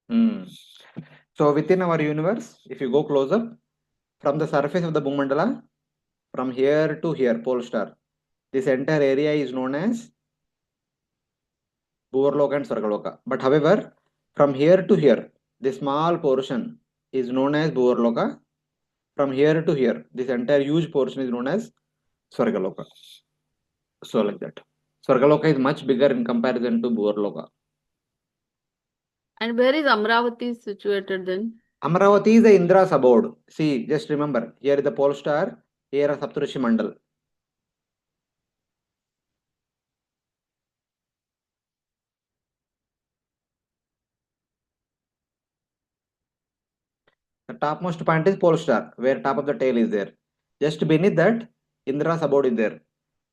So within our universe, if you go close up, from the surface of the Bhumandala, from here to here, pole star, this entire area is known as Bhuvar-loka and Svarga-loka. But however, from here to here, this small portion is known as Bhuvar-loka. From here to here, this entire huge portion is known as Svarga-loka. So like that. Svarga-loka is much bigger in comparison to Bhuvar-loka. And where is Amravati situated then? Amravati is the Indra's abode. See, just remember, here is the pole star, here is Saptarishi Mandal. The topmost point is pole star, where top of the tail is there. Just beneath that, Indra's abode is there.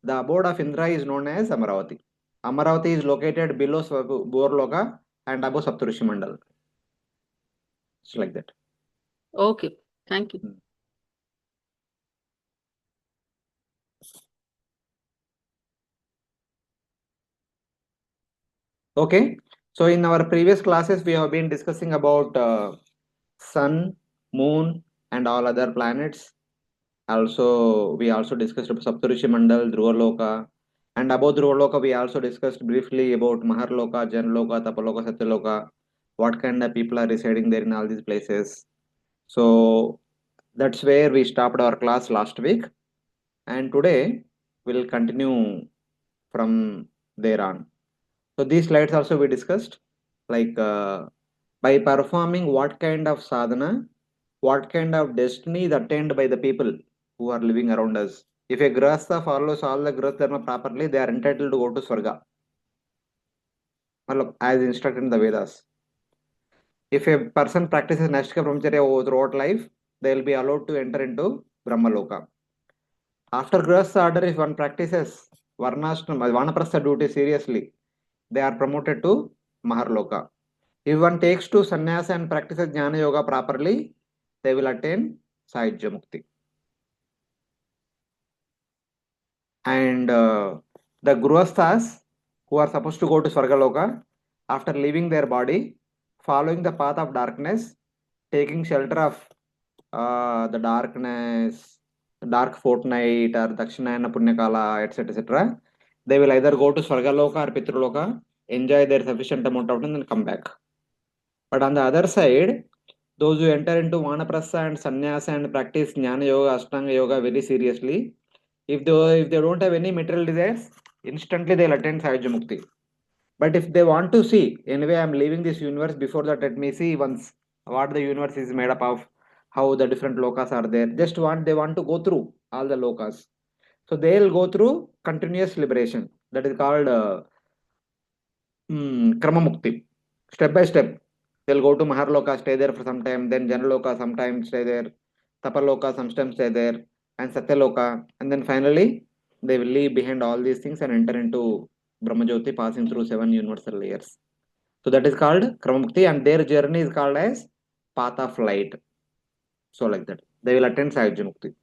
The abode of Indra is known as Amravati. Amravati is located below Bhuvar-loka and above Saptarishi Mandal. It's like that. Okay, thank you. Okay, so in our previous classes, we have been discussing about Sun, Moon, and all other planets. Also, we also discussed about Saptarishi Mandal, Dhruva-loka, and above Dhruva-loka, we also discussed briefly about Maharloka, Janloka, Tapaloka, Satyaloka, what kind of people are residing there in all these places. So that's where we stopped our class last week, and today we'll continue from there on. So these slides also we discussed, like by performing what kind of sadhana, what kind of destiny is attained by the people who are living around us. If a grahastha follows all the grahastha dharma properly, they are entitled to go to Swarga, as instructed in the Vedas. If a person practices Nashtika Brahmacharya throughout life, they will be allowed to enter into Brahma-loka. After grahastha order, if one practices Vanaprastha duty seriously, they are promoted to Maharloka. If one takes to sannyasa and practices Jnana Yoga properly, they will attain Sahajya Mukti. And the Grihasthas who are supposed to go to Swarga-loka, after leaving their body, following the path of darkness, taking shelter of the darkness, dark fortnight or Dakshinayana Punyakala, etc., etc., they will either go to Swarga-loka or Pitru-loka, enjoy their sufficient amount of time and come back. But on the other side, those who enter into Vanaprastha and Sannyasa and practice Jnana Yoga, Ashtanga Yoga very seriously, if they don't have any material desires, instantly they'll attain Sahajya Mukti. But if they want to see, anyway, I'm leaving this universe, before that, let me see once what the universe is made up of, how the different lokas are there. They want to go through all the lokas. So they'll go through continuous liberation. That is called Krama Mukti. Step by step. They'll go to Maharloka, stay there for some time, then Janaloka, sometimes stay there, Tapaloka, sometimes stay there, and Satyaloka, and then finally they will leave behind all these things and enter into Brahmajyoti, passing through 7 universal layers. So that is called Kramamukti, and their journey is called as Path of Light. So like that, they will attain Sahajya Mukti.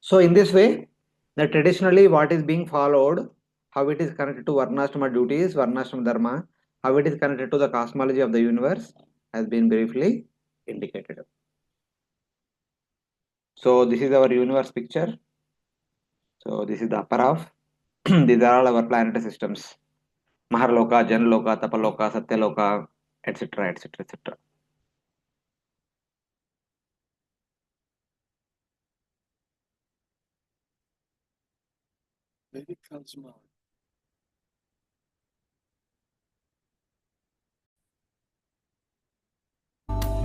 So in this way, that traditionally what is being followed, how it is connected to Varnashrama duties, Varnashrama Dharma, how it is connected to the cosmology of the universe has been briefly indicated. So this is our universe picture. So this is the upper half. These are all our planetary systems. Maharloka, Janloka, Tapaloka, Satyaloka, etc., etc., etc.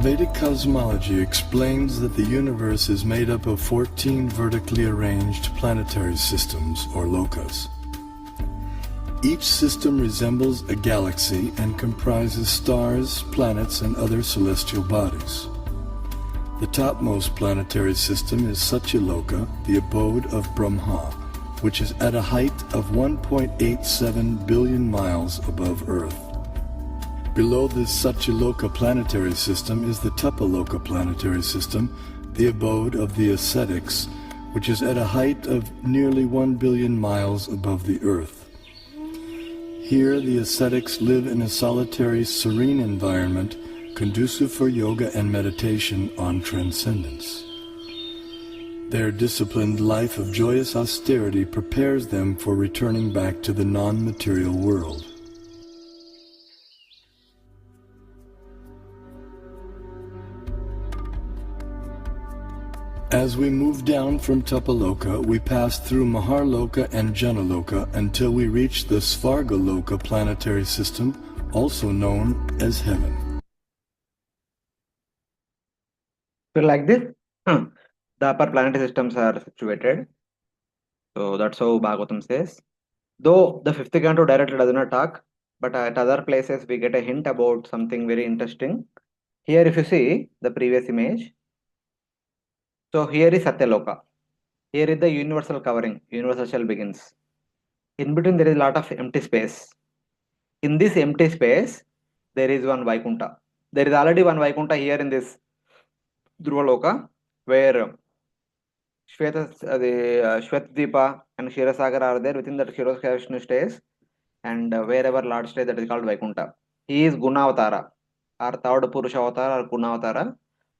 Vedic cosmology explains that the universe is made up of 14 vertically arranged planetary systems, or lokas. Each system resembles a galaxy and comprises stars, planets, and other celestial bodies. The topmost planetary system is Satyaloka, the abode of Brahma, which is at a height of 1.87 billion miles above Earth. Below this Satyaloka planetary system is the Tapaloka planetary system, the abode of the ascetics, which is at a height of nearly 1 billion miles above the Earth. Here, the ascetics live in a solitary, serene environment conducive for yoga and meditation on transcendence. Their disciplined life of joyous austerity prepares them for returning back to the non-material world. As we move down from Tapa-loka, we pass through Mahar-loka and Jana-loka until we reach the Svarga-loka planetary system, also known as heaven. So like this, the upper planetary systems are situated. So that's how Bhagavatam says. Though the fifth canto directly does not talk, but at other places we get a hint about something very interesting. Here if you see the previous image, so here is Satyaloka. Here is the universal covering, universal shell begins. In between there is a lot of empty space. In this empty space, there is one Vaikuntha. There is already one Vaikuntha here in this Dhruva-loka, where Shvetadvipa and Kshirosagar are there. Within that Kshirosagar Vishnu stays, and wherever Lord stays, that is called Vaikuntha. He is Gunavatara, or third Purusha Avatara or Gunavatara,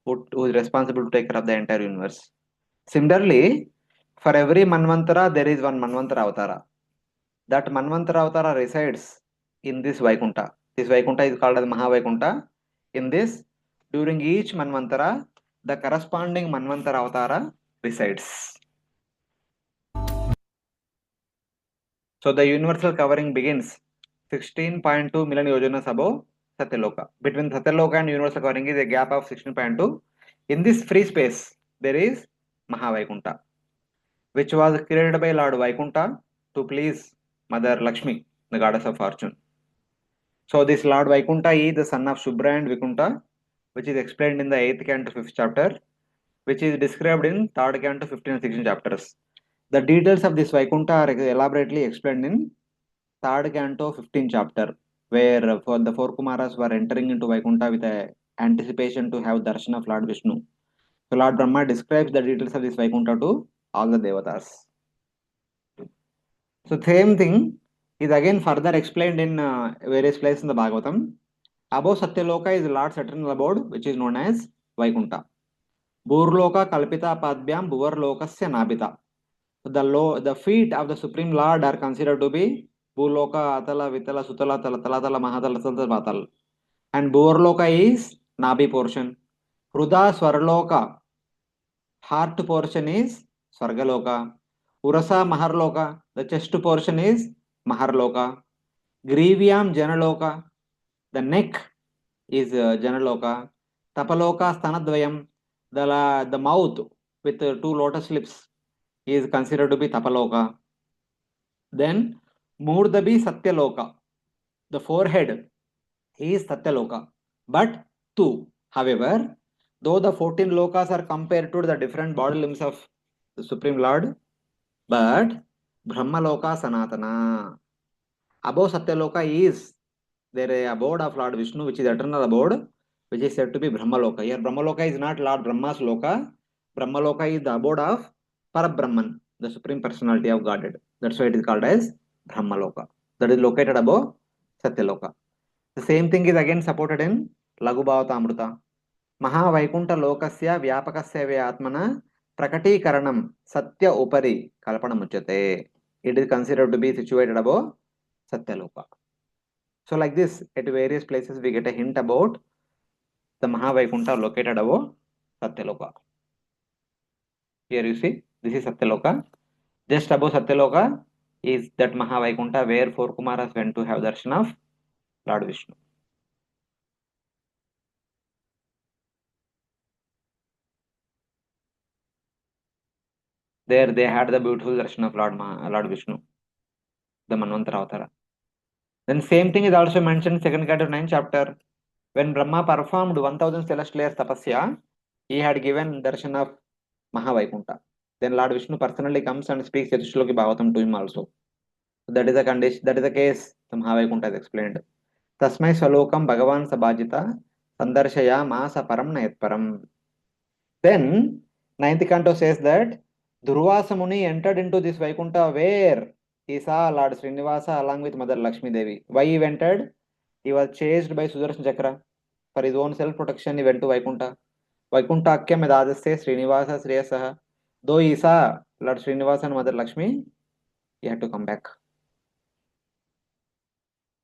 who is responsible to take care of the entire universe. Similarly, for every Manvantara, there is one Manvantara Avatara. That Manvantara Avatara resides in this Vaikuntha. This Vaikuntha is called as Mahavaikuntha. In this, during each Manvantara, the corresponding Manvantara Avatara resides. So the universal covering begins 16.2 million yojanas above Satyaloka. Between Satyaloka and universal covering is a gap of 16.2. In this free space, there is Mahavaikuntha, which was created by Lord Vaikuntha to please Mother Lakshmi, the goddess of fortune. So this Lord Vaikuntha is the son of Shubhra and Vaikuntha, which is explained in the 8th canto 5th chapter, which is described in 3rd canto 15 and 16 chapters. The details of this Vaikuntha are elaborately explained in 3rd canto 15 chapter, where for the four Kumaras were entering into Vaikuntha with a anticipation to have darshan of Lord Vishnu. So Lord Brahma describes the details of this Vaikuntha to all the Devatas. So same thing is again further explained in various places in the Bhagavatam. Above Satyaloka is Lord's eternal abode, which is known as Vaikuntha. Bhuvar-loka kalpita padbyam Bhuvar-lokasya nabita. The feet of the Supreme Lord are considered to be Bhuloka, Atala, Vitala, Sutala, Talatala, Mahatala, Batal. And Bhuvar-loka is Nabi portion. Hruda Swarloka, heart portion is Swargaloka. Urasa Maharloka, the chest portion is Maharloka. Grivyam Janaloka, the neck is Janaloka. Tapaloka Stanadvayam, the mouth with two lotus lips is considered to be Tapaloka. Then Murdhabi Satyaloka, the forehead is Satyaloka, but two. However, though the 14 lokas are compared to the different body limbs of the Supreme Lord, but Brahmaloka Sanatana. Above Satyaloka is there a abode of Lord Vishnu, which is eternal abode, which is said to be Brahmaloka. Here Brahmaloka is not Lord Brahma's loka. Brahmaloka is the abode of Parabrahman, the Supreme Personality of Godhead. That's why it is called as Brahmaloka. That is located above Satyaloka. The same thing is again supported in Laghu Bhavatamrita. Maha Vaikuntha Lokasya Vyapakasya Vyatmana Prakatikaranam Satya Upari Kalpanamuchyate. It is considered to be situated above Satyaloka. So like this, at various places we get a hint about the Maha Vaikuntha located above Satyaloka. Here you see, this is Satyaloka. Just above Satyaloka is that Maha Vaikuntha where four Kumaras went to have darshan of Lord Vishnu. There they had the beautiful darshan of Lord Vishnu, the Manvantara Avatara. Then same thing is also mentioned in 2nd canto 9th chapter. When Brahma performed 1000 celestial years tapasya, he had given darshan of Mahavaikuntha. Then Lord Vishnu personally comes and speaks Chatushloki Bhagavatam to him also. So that is the condition, that is the case the Mahavaikuntha is explained. Tasmai Svalokam Bhagavan Sabhajita Sandarshaya Masa Param Nayat Param. Then 9th canto says that Durvasa Muni entered into this Vaikuntha where He saw Lord Srinivasa along with Mother Lakshmi Devi. Why he entered? He was chased by Sudarshan Chakra. For his own self-protection, he went to Vaikuntha. Vaikunthakhya medadaste Srinivasa Sreyasaha. Though he saw Lord Srinivasa and Mother Lakshmi, he had to come back.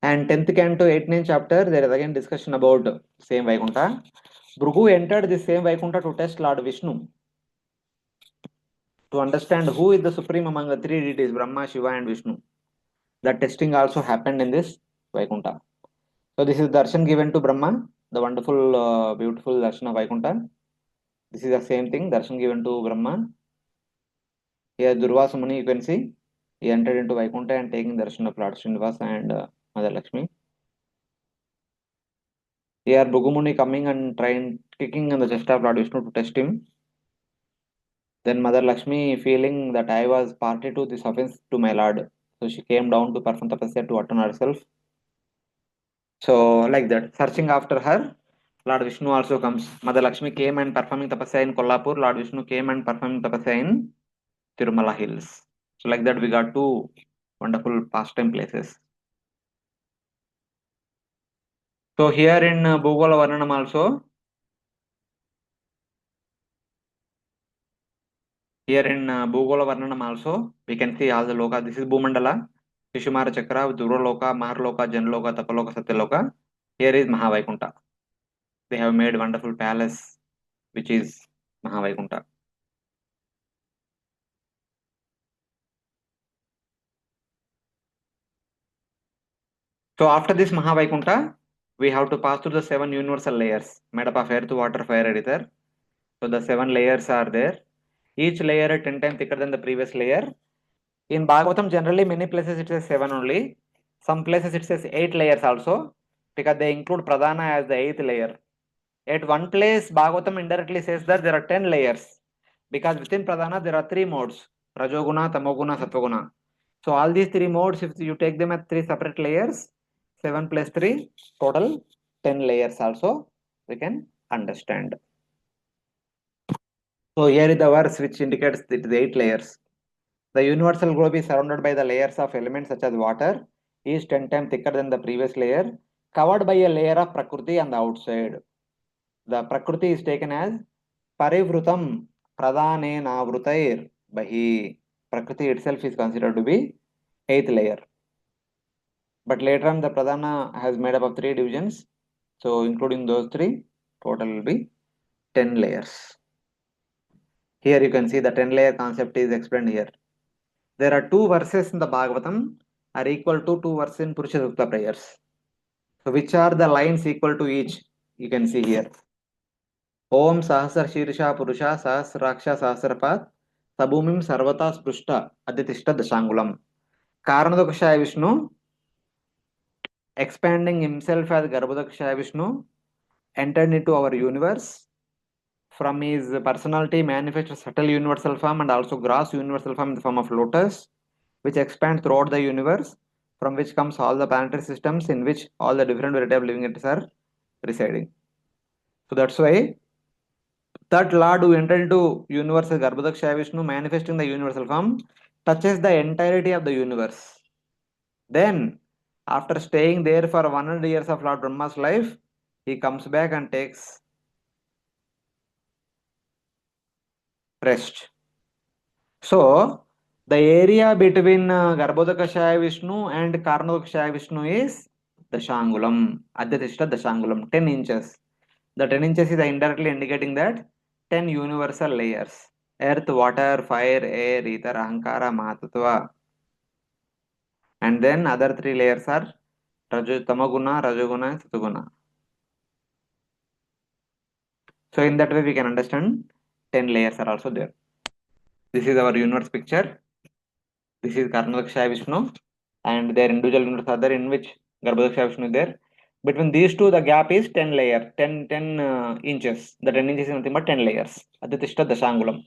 And 10th canto, 89th chapter, there is again discussion about same Vaikuntha. Bhrigu entered the same Vaikuntha to test Lord Vishnu, to understand who is the supreme among the three deities, Brahma, Shiva, and Vishnu. That testing also happened in this Vaikuntha. So this is darshan given to Brahma, the wonderful, beautiful darshan of Vaikuntha. This is the same thing, darshan given to Brahma. Here Durvasa Muni, you can see, he entered into Vaikuntha and taking darshan of Lord Srinivasa and Mother Lakshmi. Here Bhugu Muni coming and trying kicking on the chest of Lord Vishnu to test him. Then Mother Lakshmi, feeling that I was party to this offense to my Lord, so she came down to perform tapasya to atone herself. So like that, searching after her, Lord Vishnu also comes. Mother Lakshmi came and performing tapasya in Kolhapur. Lord Vishnu came and performing tapasya in Tirumala Hills. So like that, we got two wonderful pastime places. So here in Bhugola Varnanam also, we can see all the loka. This is Bhumandala, Shishumara Chakra, Dhruva-loka, Mahar-loka, Jan-loka, Tapa-loka, Satya-loka. Here is Mahavaikuntha. They have made wonderful palace, which is Mahavaikuntha. So after this Mahavaikuntha, we have to pass through the 7 universal layers made up of earth, water, fire, and ether. So the 7 layers are there. Each layer 10 times thicker than the previous layer. In Bhagavatam, generally many places it says 7 only. Some places it says 8 layers also, because they include Pradhana as the 8th layer. At one place, Bhagavatam indirectly says that there are 10 layers, because within Pradhana there are 3 modes: Rajoguna, Tamoguna, Satvaguna. So all these 3 modes, if you take them as 3 separate layers, 7 plus 3, total 10 layers also we can understand. So here is the verse which indicates the 8 layers. The universal globe is surrounded by the layers of elements such as water, each 10 times thicker than the previous layer, covered by a layer of Prakriti on the outside. The Prakriti is taken as Parivrutam Pradhane Navrutair Bahi. Prakriti itself is considered to be 8th layer. But later on, the Pradhana has made up of 3 divisions. So, including those 3, total will be 10 layers. Here you can see the 10 layer concept is explained here. There are 2 verses in the Bhagavatam are equal to 2 verses in Purusha Sukta prayers. So, which are the lines equal to each? You can see here. Om Sahasra Shirsha Purusha Sahasraksha Sahasrapat Sabhumim Sarvata Sprushta Aditishta Dashangulam. Karanadakshaya Vishnu, expanding himself as Garbhodakshaya Vishnu, entered into our universe. From his personality manifests subtle universal form and also gross universal form in the form of lotus, which expands throughout the universe, from which comes all the planetary systems in which all the different variety of living entities are residing. So that's why that Lord who entered into universal Garbhodakshaya Vishnu, manifesting the universal form, touches the entirety of the universe. Then, after staying there for 100 years of Lord Brahma's life, he comes back and takes rest. So, the area between Garbhodakashaya Vishnu and Karanodakashaya Vishnu is Dashangulam, Adhyatishta Dashangulam, 10 inches. The 10 inches is indirectly indicating that 10 universal layers: earth, water, fire, air, ether, ahankara, mahatattva. And then other 3 layers are Tamaguna, Rajoguna, and Satoguna. So in that way we can understand 10 layers are also there. This is our universe picture. This is Karanodakshaya Vishnu, and their individual universe are there, in which Garbhodakshaya Vishnu is there. Between these two, the gap is 10 layer, 10 inches. The 10 inches is nothing but 10 layers. Adhyatishta Dashangulam.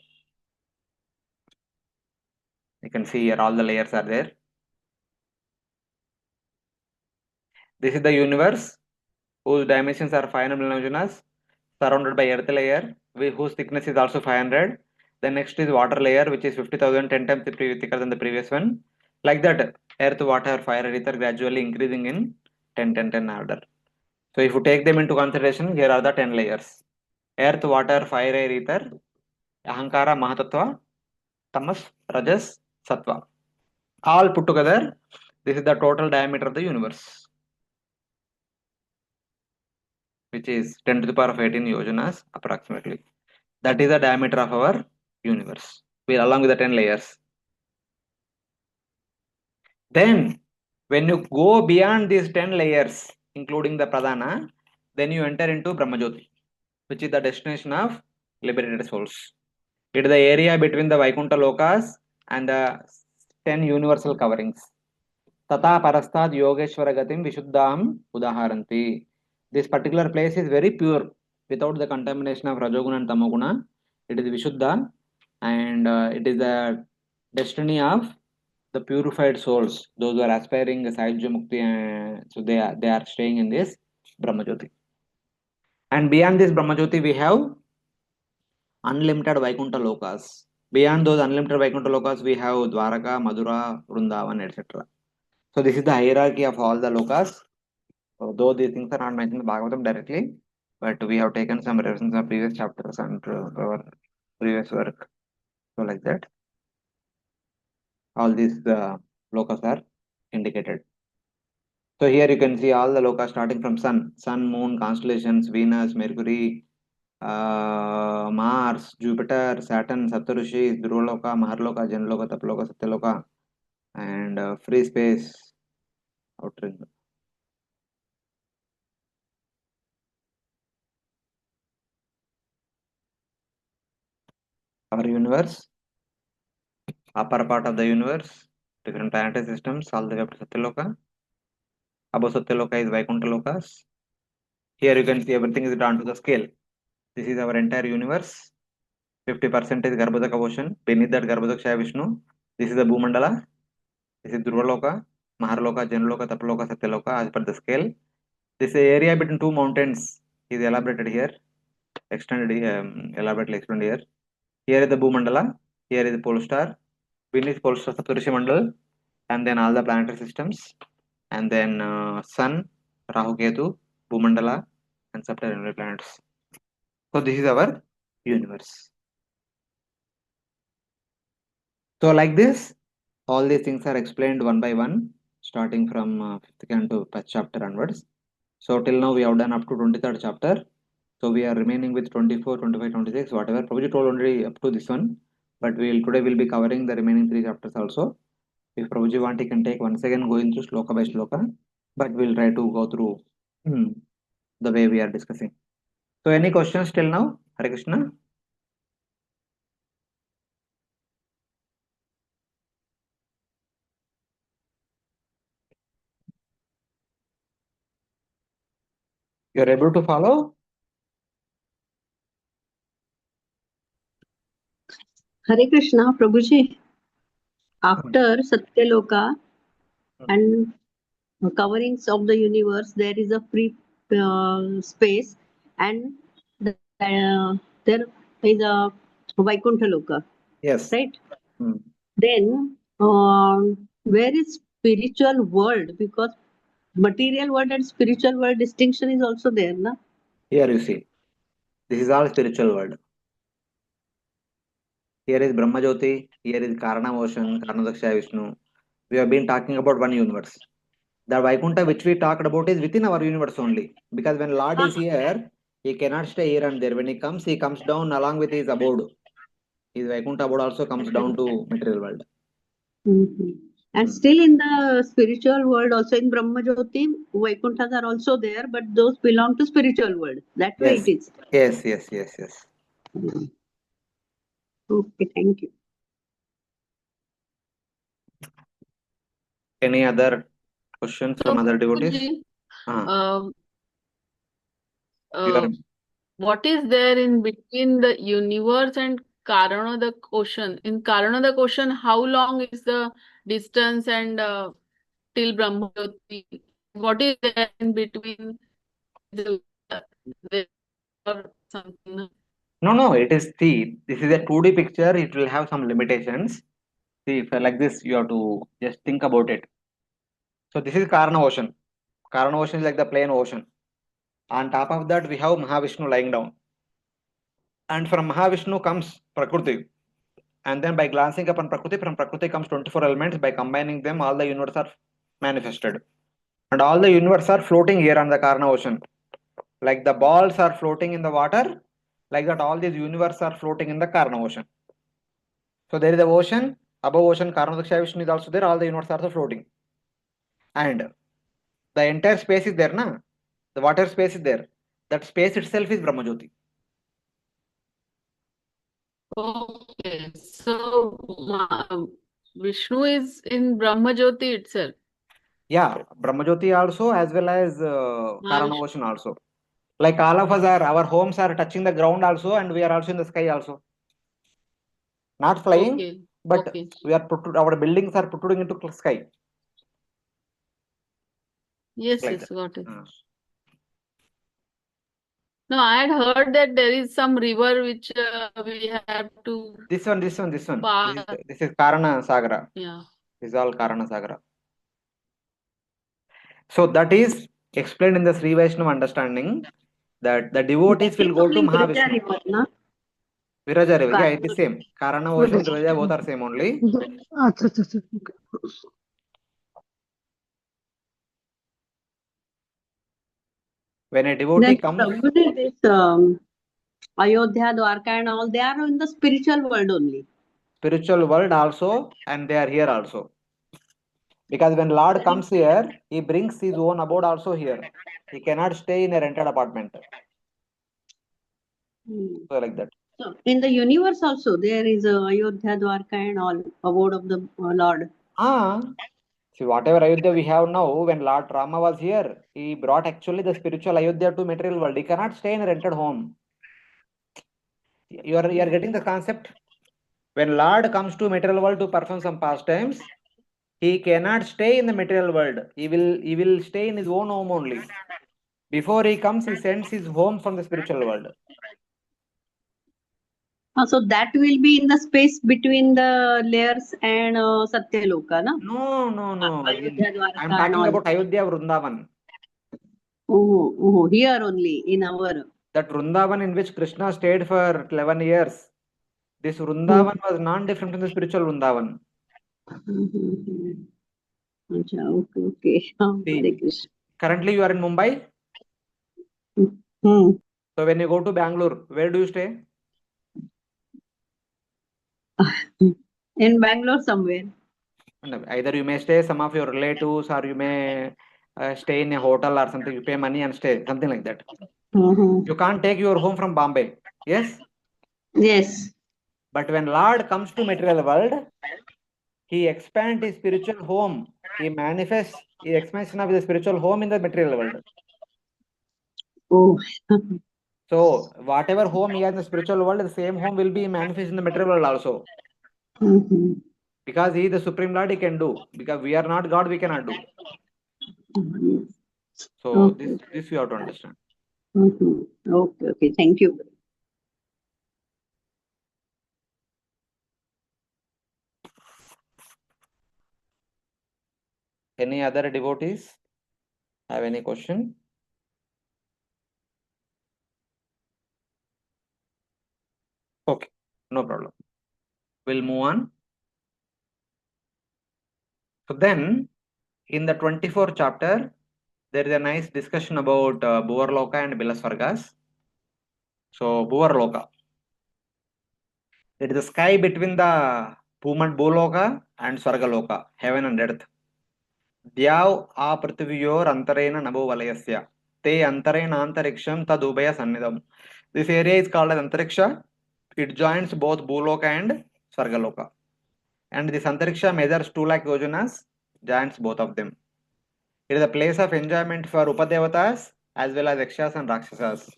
You can see here all the layers are there. This is the universe whose dimensions are 500 million Jonas, surrounded by earth layer, whose thickness is also 500. The next is water layer, which is 50,000, 10 times thicker than the previous one. Like that, earth, water, fire, ether gradually increasing in 10, 10, 10 order. So if you take them into consideration, here are the 10 layers. Earth, water, fire, air, ether, ahankara, mahatattva, tamas, rajas, sattva. All put together, this is the total diameter of the universe, which is 10 to the power of 18 yojanas approximately. That is the diameter of our universe. We along with the 10 layers. Then, when you go beyond these 10 layers, including the pradhana, then you enter into Brahmajyoti, which is the destination of liberated souls. It is the area between the Vaikuntha-lokas and the 10 universal coverings. Tata parastad yogeshwara gatim vishuddham udaharanti. This particular place is very pure, without the contamination of Rajoguna and Tamoguna. It is Vishuddha, and it is the destiny of the purified souls, those who are aspiring Sahajya Mukti, so they are staying in this Brahmajyoti. And beyond this Brahmajyoti, we have unlimited Vaikuntha lokas. Beyond those unlimited Vaikuntha lokas, we have Dwaraka, Madura, Vrindavan, etc. So this is the hierarchy of all the lokas. Though these things are not mentioned in the Bhagavatam directly, but we have taken some references of previous chapters and our previous work. So like that, all these lokas are indicated. So here you can see all the lokas starting from sun, moon, constellations, Venus, Mercury, Mars, Jupiter, Saturn, Saptarushi, Dhruva-loka, Mahar-loka, Janaloka, Tapaloka, Satyaloka, and free space outer ring. Our universe, upper part of the universe, different planetary systems, all the way up to Satyaloka. Above Satyaloka is Vaikuntha lokas. Here you can see everything is drawn to the scale. This is our entire universe. 50% is Garbhodaka ocean. Beneath that Garbhodaka Vishnu. This is the Bhumandala. This is Dhruva-loka, Mahar-loka, Janaloka, Tapaloka, Satyaloka as per the scale. This area between two mountains is elaborated here, elaborately explained here. Here is the Bhumandala. Here is the pole star. Beneath pole star, Saptarishi Mandal, and then all the planetary systems, and then Sun, Rahu, Ketu, Bhumandala, and subterranean planets. So this is our universe. So like this, all these things are explained one by one, starting from 5th canto to 1st chapter onwards. So till now we have done up to 23rd chapter. So we are remaining with 24, 25, 26, whatever. Prabhuji told only up to this one, but today we'll be covering the remaining 3 chapters also. If Prabhuji want, he can take once again going through sloka by sloka, but we'll try to go through the way we are discussing. So any questions till now? Hare Krishna. You're able to follow? Hare Krishna, Prabhuji. After Satyaloka and coverings of the universe, there is a free space, and there is a Vaikuntha Loka, Yes. right? Hmm. Then, where is spiritual world? Because material world and spiritual world distinction is also there, na? Here you see, this is all spiritual world. Here is Brahma Jyoti, here is Karana Ocean, Karnadaksha Vishnu. We have been talking about one universe. The Vaikuntha which we talked about is within our universe only. Because when Lord is here, he cannot stay here and there. When he comes down along with his abode. His Vaikuntha abode also comes down to material world. Mm-hmm. And still in the spiritual world, also in Brahma Jyoti, Vaikunthas are also there, but those belong to spiritual world. That way Yes. it is. Yes. Okay, thank you. Any other questions So, from other devotees? Prabhuji, You uh, are- what is there in between the universe and Karana ocean? In Karana ocean, how long is the distance and till Brahmajyoti? What is there in between the or something? No, it is this is a 2D picture. It will have some limitations. See, if like this, you have to just think about it. So this is Karana ocean. Karana ocean is like the plain ocean. On top of that, we have Mahavishnu lying down. And from Mahavishnu comes Prakriti. And then by glancing upon Prakriti, from Prakriti comes 24 elements. By combining them, all the universe are manifested. And all the universe are floating here on the Karna ocean. Like the balls are floating in the water, like that all these universe are floating in the Karna ocean. So there is the ocean, above ocean, Karna Vishnu is also there, all the universe are also floating. And the entire space is there, na? The water space is there. That space itself is Brahmajyoti. Okay, so Vishnu is in Brahma Jyoti itself. Yeah, Brahmajyoti also as well as Karana Mahavishnu. ocean also. Like all of us are, our homes are touching the ground also, and we are also in the sky also. Not flying, Okay, but okay. we are our buildings are protruding into sky. Yes, Like yes, that. got it. No, I had heard that there is some river which we have to This one. This pass. is Karana Sagara. Yeah. This is all Karana Sagara. So that is explained in the Sri Vaishnava understanding that the devotees will go to Mahavishnu. Viraja River, yeah, it is same. Karana ocean, Viraja, both are same only. When a devotee Then comes, Prabhuji, this Ayodhya, Dwarka and all, they are in the spiritual world only. spiritual world also, and they are here also. Because when Lord comes here, he brings his own abode also here. He cannot stay in a rented apartment. So like that. So in the universe also, there is Ayodhya, Dwarka and all, abode of the Lord. See, whatever Ayodhya we have now, when Lord Rama was here, he brought actually the spiritual Ayodhya to material world. He cannot stay in a rented home. You are getting the concept? When Lord comes to material world to perform some pastimes, he cannot stay in the material world. He will stay in his own home only. Before he comes, he sends his home from the spiritual world. So that will be in the space between the layers and Satyaloka, no? No. Ayodhya, Dwarka I'm and talking all. about Ayodhya Vrindavan. Here only in our. That Vrindavan in which Krishna stayed for 11 years. This Vrindavan was non-different from the spiritual Vrindavan. Okay. Hare Krishna. Currently you are in Mumbai. Hmm. So when you go to Bangalore, where do you stay? In Bangalore somewhere. Either you may stay some of your relatives, or you may stay in a hotel or something. You pay money and stay, something like that. You can't take your home from Bombay. Yes? Yes. But when Lord comes to material world, he expands his spiritual home. He manifests the expansion of the spiritual home in the material world. Oh. So whatever home he has in the spiritual world, the same home will be manifest in the material world also. Because he is the Supreme Lord, he can do. Because we are not God, we cannot do. So this you have to understand. Okay. Thank you. Any other devotees have any question? Okay, no problem. We'll move on. So then, in the 24th chapter, there is a nice discussion about Bhuvar-loka and Bila-svargas. So, Bhuvar-loka. It is the sky between the Bhuloka and Svarga-loka, heaven and earth. Dyav a prithviyor antarena nabo valayasya. Te antarena antariksham tadubaya sannidam. This area is called as Antariksha. It joins both Bhuloka and Svarga-loka. And this Antariksha measures 2 lakh yojanas, joins both of them. It is a place of enjoyment for Upadevatas as well as Yakshas and Rakshasas.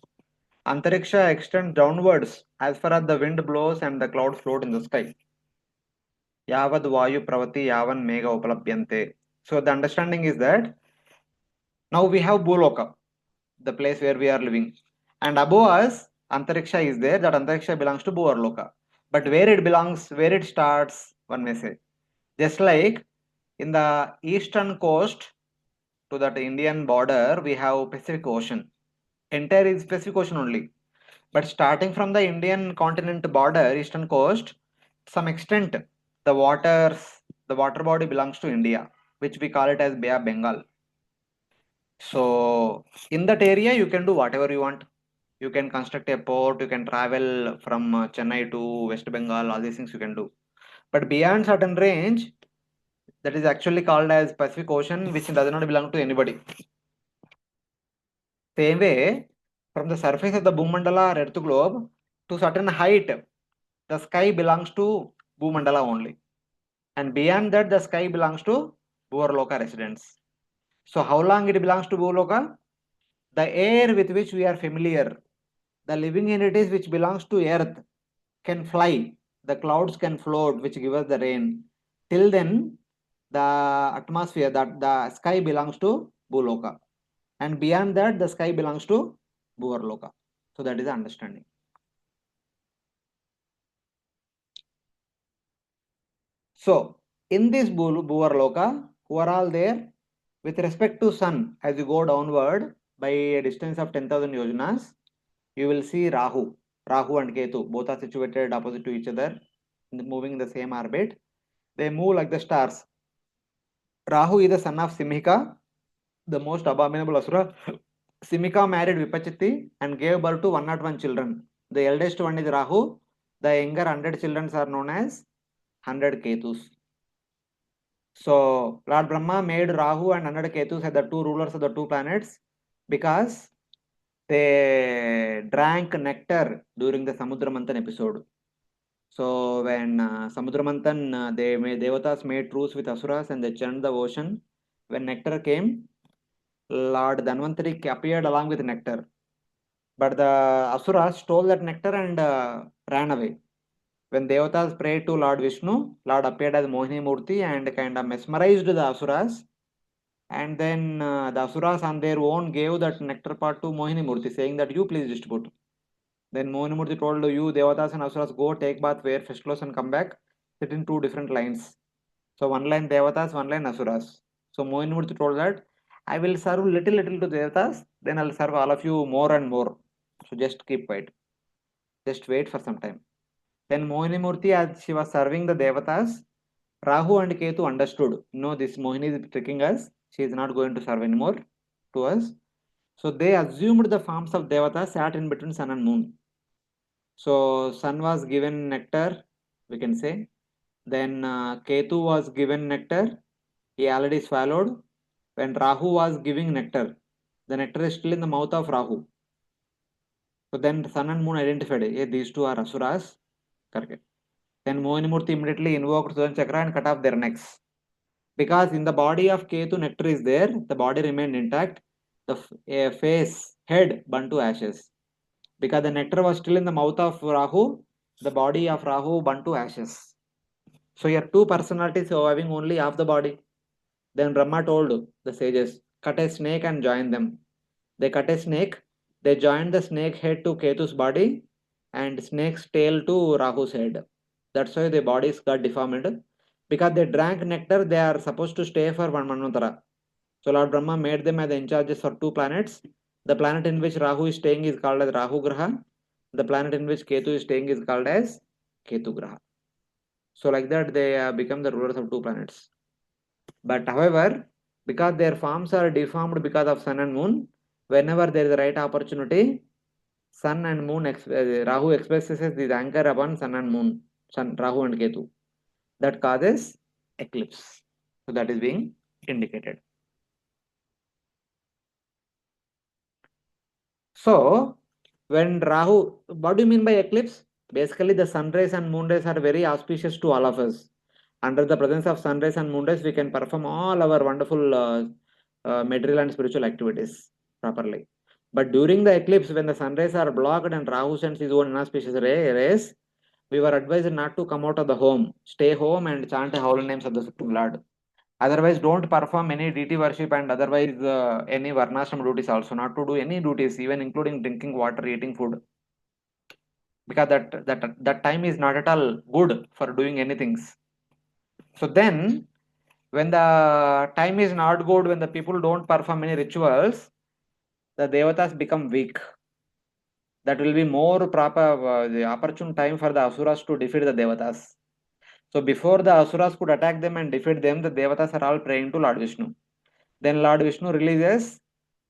Antariksha extends downwards as far as the wind blows and the clouds float in the sky. Yavad Vayu Pravati Yavan Mega Upalabhyante. So the understanding is that now we have Bhuloka, the place where we are living. And above us, Antariksha is there. That Antariksha belongs to Bhuvar-loka. But where it belongs, where it starts, one may say. Just like in the eastern coast to that Indian border, we have Pacific Ocean. Entire is Pacific Ocean only. But starting from the Indian continent border, eastern coast, some extent the water body belongs to India, which we call it as Bay of Bengal. So in that area, you can do whatever you want. You can construct a port, you can travel from Chennai to West Bengal, all these things you can do. But beyond certain range, that is actually called as Pacific Ocean, which does not belong to anybody. Same way, from the surface of the Bhumandala or Earth globe to certain height, the sky belongs to Bhumandala only. And beyond that, the sky belongs to Bhuvar-loka residents. So how long it belongs to Bhuvar-loka? The air with which we are familiar, the living entities which belongs to earth can fly, the clouds can float, which give us the rain. Till then, the atmosphere, that the sky belongs to Bhuloka. And beyond that, the sky belongs to Bhuvar-loka. So that is the understanding. So in this Bhuvar-loka, who are all there? With respect to sun, as you go downward by a distance of 10,000 yojanas, you will see Rahu. Rahu and Ketu, both are situated opposite to each other, moving in the same orbit. They move like the stars. Rahu is the son of Simhika, the most abominable asura. Simhika married Vipachiti and gave birth to 101 children. The eldest one is Rahu. The younger 100 children are known as 100 Ketus. So Lord Brahma made Rahu and 100 Ketus as the two rulers of the two planets because they drank nectar during the Samudra Manthan episode. So when Samudra Manthan, Devatas made truce with Asuras and they churned the ocean. When nectar came, Lord Dhanvantari appeared along with nectar. But the Asuras stole that nectar and ran away. When Devatas prayed to Lord Vishnu, Lord appeared as Mohini Murti and kind of mesmerized the Asuras. And then the Asuras on their own gave that nectar part to Mohini Murti, saying that you please distribute. Then Mohini Murti told you, Devatas and Asuras, go take bath, wear fish clothes and come back. Sit in two different lines. So one line Devatas, one line Asuras. So Mohini Murti told that I will serve little to Devatas, then I'll serve all of you more and more. So just keep quiet. Just wait for some time. Then Mohini Murti, as she was serving the Devatas, Rahu and Ketu understood, no, this Mohini is tricking us. She is not going to serve anymore to us. So they assumed the forms of Devatas, sat in between sun and moon. So sun was given nectar, we can say. Then Ketu was given nectar. He already swallowed. When Rahu was giving nectar, the nectar is still in the mouth of Rahu. So then sun and moon identified, hey, these two are Asuras. Correct. Then Mohinimurti immediately invoked Sudan Chakra and cut off their necks. Because in the body of Ketu, nectar is there, the body remained intact. The face, head burned to ashes. Because the nectar was still in the mouth of Rahu, the body of Rahu burned to ashes. So you have two personalities having only half the body. Then Brahma told the sages, cut a snake and join them. They cut a snake, they joined the snake head to Ketu's body and snake's tail to Rahu's head. That's why their bodies got deformed. Because they drank nectar, they are supposed to stay for one manvantara. So Lord Brahma made them as the in charges for two planets. The planet in which Rahu is staying is called as Rahu Graha. The planet in which Ketu is staying is called as Ketu Graha. So like that, they become the rulers of two planets. But however, because their forms are deformed because of sun and moon, whenever there is a right opportunity, sun and moon, Rahu expresses this anger upon sun and moon, sun, Rahu and Ketu. That causes eclipse. So that is being indicated. So when Rahu, what do you mean by eclipse? Basically, the sun rays and moon rays are very auspicious to all of us. Under the presence of sun rays and moon rays, we can perform all our wonderful material and spiritual activities properly. But during the eclipse, when the sun rays are blocked and Rahu sends his own inauspicious rays, we were advised not to come out of the home. Stay home and chant the holy names of the Supreme Lord. Otherwise, don't perform any deity worship and otherwise any varnashram duties also. Not to do any duties, even including drinking water, eating food. Because that time is not at all good for doing anything. So then, when the time is not good, when the people don't perform any rituals, the devatas become weak. That will be more proper, the opportune time for the asuras to defeat the devatas. So before the asuras could attack them and defeat them, the devatas are all praying to Lord Vishnu. Then Lord Vishnu releases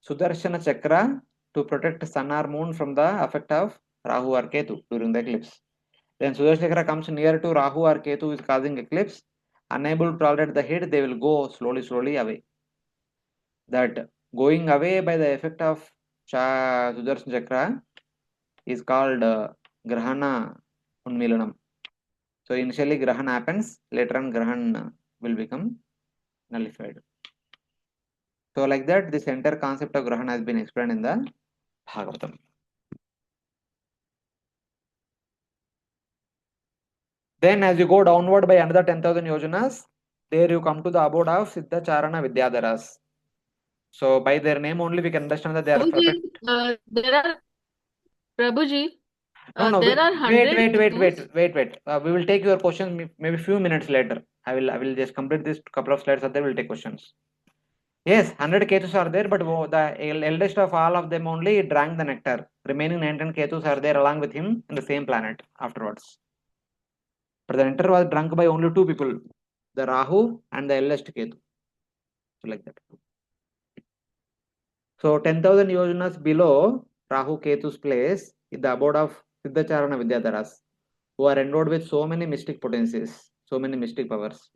Sudarshana Chakra to protect sun or moon from the effect of Rahu or Ketu during the eclipse. Then Sudarshana Chakra comes near to Rahu or Ketu is causing eclipse. Unable to tolerate the heat, they will go slowly away. That going away by the effect of Sudarshana Chakra is called Grahana Unmilanam. So initially Grahan happens, later on Grahan will become nullified. So like that, this entire concept of Grahan has been explained in the Bhagavatam. Then as you go downward by another 10,000 yojanas, there you come to the abode of Siddhacharana Vidyadharas. So by their name only we can understand that they are Prabhuji, perfect. there are Prabhuji, No, there are wait. We will take your questions maybe few minutes later. I will just complete this couple of slides and then we'll take questions. Yes, 100 ketus are there, but the eldest of all of them only drank the nectar. Remaining 19 ketus are there along with him in the same planet afterwards. But the nectar was drunk by only two people, the Rahu and the eldest Ketu. So like that. So 10,000 yojanas below Rahu Ketu's place is the abode of Siddhacharana Vidyadharas, who are endowed with so many mystic potencies, so many mystic powers.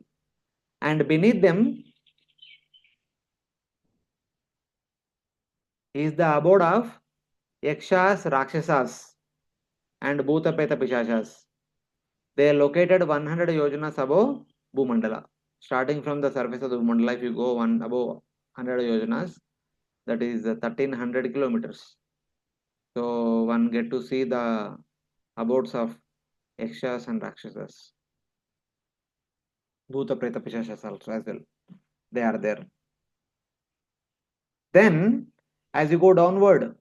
And beneath them is the abode of Yakshas, Rakshasas, and Bhuta Preta Pishachas. They are located 100 yojanas above Bhumandala. Starting from the surface of the Bhumandala, if you go above 100 yojanas, that is 1300 kilometers. So one get to see the abodes of Yakshas and Rakshasas. Bhuta Preta Pishachas also as well. They are there. Then, as you go downward,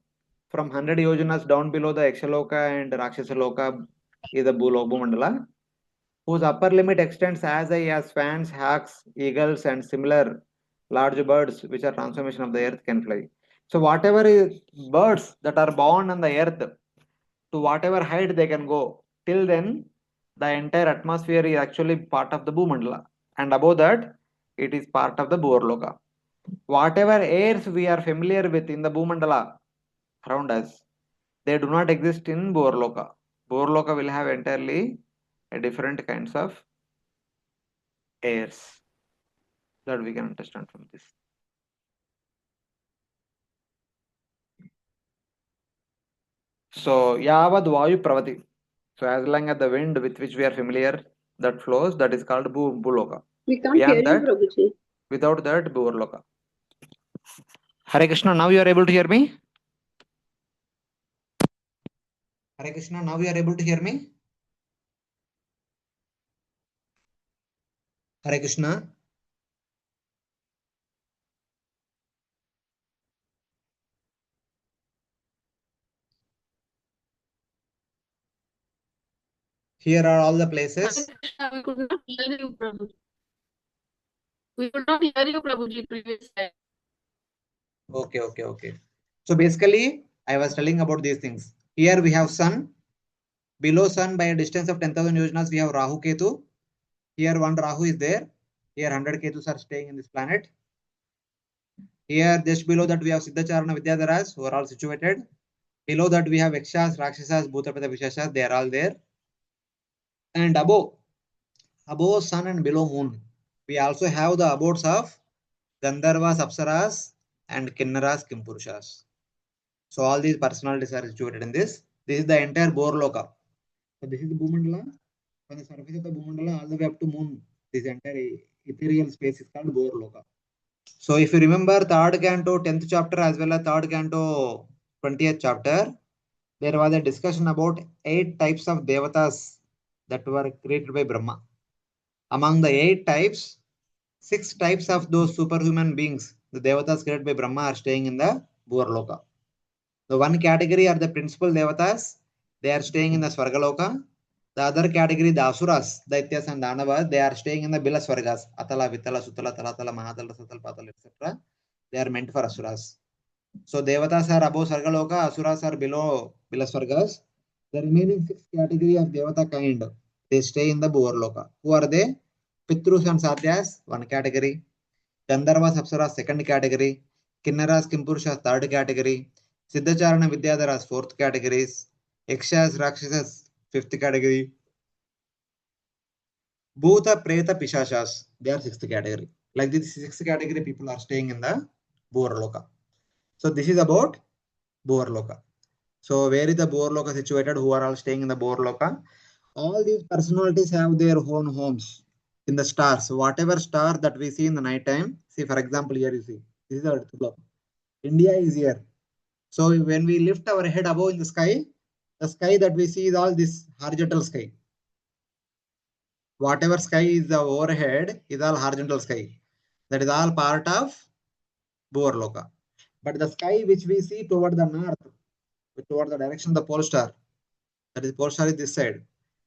from 100 yojanas down below the Yakshaloka and Rakshasaloka is the Bhumandala, whose upper limit extends as high as swans, hawks, eagles, and similar large birds, which are transformation of the earth, can fly. So whatever is birds that are born on the earth, to whatever height they can go, till then the entire atmosphere is actually part of the Bhumandala, and above that it is part of the Bhuvar-loka. Whatever airs we are familiar with in the Bhumandala around us, they do not exist in Bhuvar-loka. Bhuvar-loka will have entirely a different kinds of airs that we can understand from this. So Yavad Vayu Pravati. So as long as the wind with which we are familiar that flows, that is called Bhuloka. We can't hear Beyond you, that, Prabhuji. without that, Bhuvar-loka. Hare Krishna, now you are able to hear me? Hare Krishna, now you are able to hear me? Hare Krishna. Here are all the places. Krishna, we could not hear you, Prabhuji. We could not hear you, Prabhuji, previous time. Okay. So basically, I was telling about these things. Here we have sun. Below sun by a distance of 10,000 yojanas, we have Rahu Ketu. Here one Rahu is there. Here 100 Ketus are staying in this planet. Here just below that we have Siddhacharana Vidyadharas, who are all situated. Below that we have Yakshas, Rakshasas, Bhuta Preta Pishachas, they are all there. And above sun and below moon, we also have the abodes of Gandharvas, Apsaras, and Kinnaras, Kimpurushas. So all these personalities are situated in this. This is the entire Bhuvar-loka. So this is the Bhumandala. From the surface of the Bhumandala all the way up to moon, this entire ethereal space is called Bhuvar-loka. So if you remember 3rd canto 10th chapter as well as 3rd canto 20th chapter, there was a discussion about 8 types of devatas that were created by Brahma. Among the 8 types, 6 types of those superhuman beings, the devatas created by Brahma, are staying in the Bhuvar-loka. The one category are the principal devatas. They are staying in the Svarga-loka. The other category, the Asuras, Daityas and Danavas, they are staying in the Bila-svargas, Atala, Vitala, Sutala, Talatala, Mahatala, Satal, Patal, etc. They are meant for Asuras. So Devatas are above Sargaloka, Asuras are below Bila-svargas. The remaining 6 category of Devata kind, they stay in the Bhuvar-loka. Who are they? Pitrus and Satyas, 1 category. Gandharvas, Apsaras, 2nd category. Kinnaras, Kimpurshas, 3rd category. Siddhacharana, Vidyadharas, 4th categories. Yakshas, Rakshasas, 5th category. Bhuta, Preta, Pishashas, they are 6th category. Like this 6th category, people are staying in the Bhuvar-loka. So this is about Bhuvar-loka. So where is the Bhuvar-loka situated? Who are all staying in the Bhuvar-loka? All these personalities have their own homes in the stars. Whatever star that we see in the night time, see for example here you see, this is the Earth globe. India is here. So when we lift our head above in the sky that we see is all this horizontal sky. Whatever sky is the overhead is all horizontal sky. That is all part of Bhuvar-loka. But the sky which we see toward the north, toward the direction of the pole star, that is pole star is this side.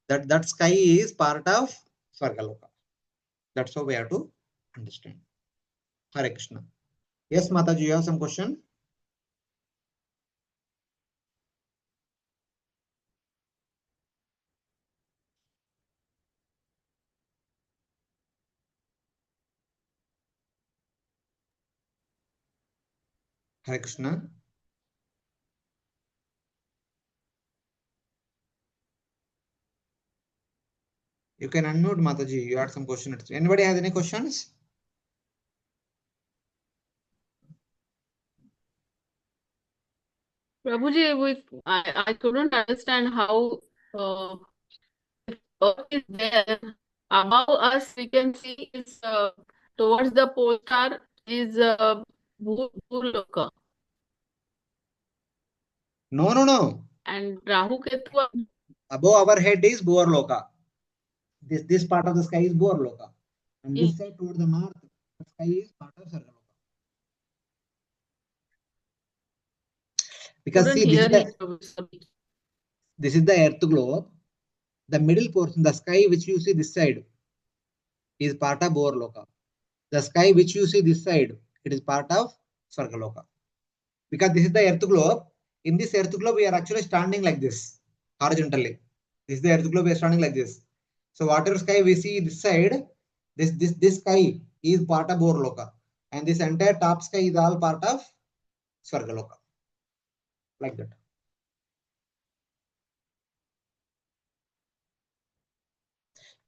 That sky is part of Svarga-loka. That's how we have to understand. Hare Krishna. Yes, Mataji, you have some question? Hare Krishna. You can unmute Mataji. You had some questions. Anybody has any questions? Prabhuji, I couldn't understand how if Earth is there, above us we can see is towards the pole star is Bhuvar-loka, No. and Rahu Ketu Above our head is Bhuvar-loka. This part of the sky is Bhuvar-loka. And this side toward the north, the sky is part of Sarga-loka. Because couldn't see, hear him, Prabhuji. this is the Earth globe. The middle portion, the sky which you see this side is part of Bhuvar-loka. The sky which you see this side, it is part of Svarga-loka. Because this is the Earth globe. In this Earth globe, we are actually standing like this, horizontally. This is the Earth globe, we are standing like this. So whatever sky we see this side, this sky is part of Bhuvar-loka. And this entire top sky is all part of Svarga-loka. Like that.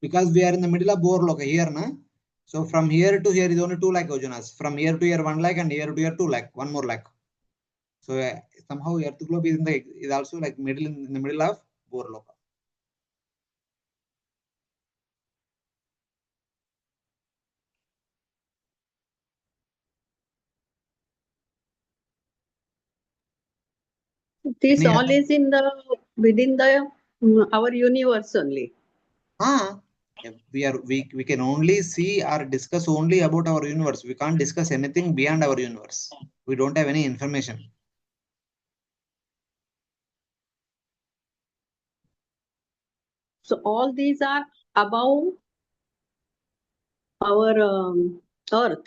Because we are in the middle of Bhuvar-loka here, na? So from here to here is only 2 lakh yojanas. From here to here 1 lakh, and here to here 2 lakh, 1 more lakh. So somehow Earth globe is also like in the middle of Bhuvar-loka. This all is within our universe only. We can only see or discuss only about our universe. We can't discuss anything beyond our universe. We don't have any information. So all these are above our earth.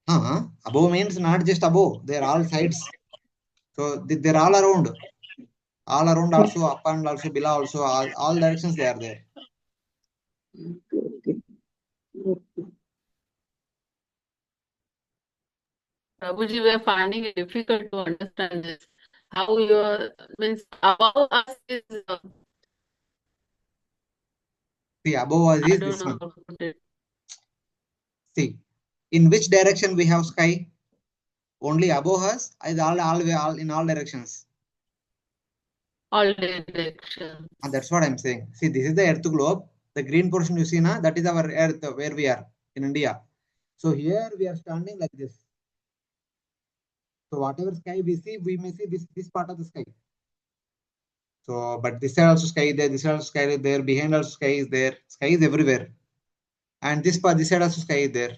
Above means not just above. They're all sides. So they're all around. All around also, up and also, below also, all directions they are there. Okay. Prabhuji, we are finding it difficult to understand this. How means above us is See, above us I is don't this know one. how to put it. See, in which direction we have sky? Only above us is all in all directions. All directions. And that's what I'm saying. See, this is the Earth globe. The green portion you see now, that is our Earth where we are in India. So here we are standing like this. So whatever sky we see, we may see this part of the sky. So, but this side also sky there, this side also sky there, behind also sky is there. Sky is everywhere. And this side also sky is there.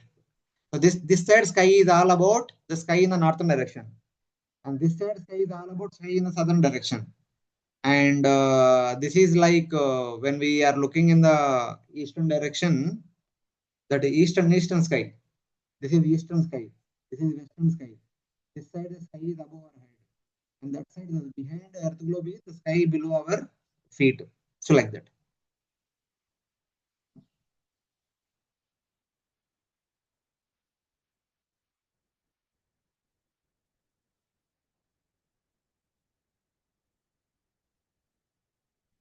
So this side sky is all about the sky in the northern direction. And this side sky is all about sky in the southern direction. And this is like when we are looking in the eastern direction, that is eastern sky. This is eastern sky. This is western sky. This side the sky is above our head, and that side is behind the earth globe is the sky below our feet. So like that.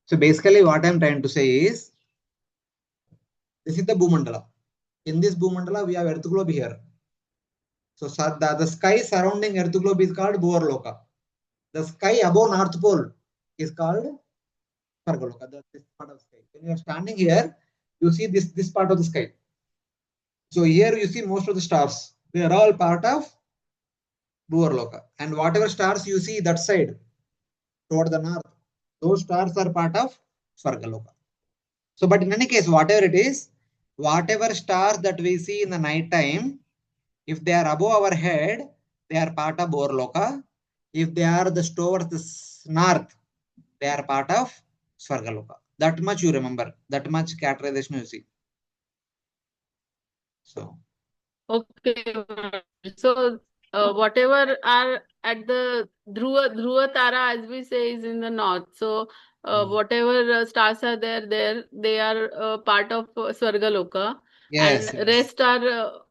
So basically what I'm trying to say is, this is the Bhumandala. In this Bhumandala, we have earth globe here. So the sky surrounding earth globe is called Bhuvar-loka. The sky above North Pole is called Naraka-loka. This part of the sky. When you are standing here, you see this part of the sky. So here you see most of the stars. They are all part of Bhuvar-loka. And whatever stars you see that side, toward the north, those stars are part of Svarga-loka. So, but in any case, whatever it is, whatever stars that we see in the night time, if they are above our head, they are part of Bhuvar-loka. If they are towards the north, they are part of Svarga-loka. That much you remember. That much characterization you see. So. Okay. So whatever are at the Dhruva Tara, as we say, is in the north. So whatever stars are there, they are part of Swarga-loka, Yes, and yes. rest are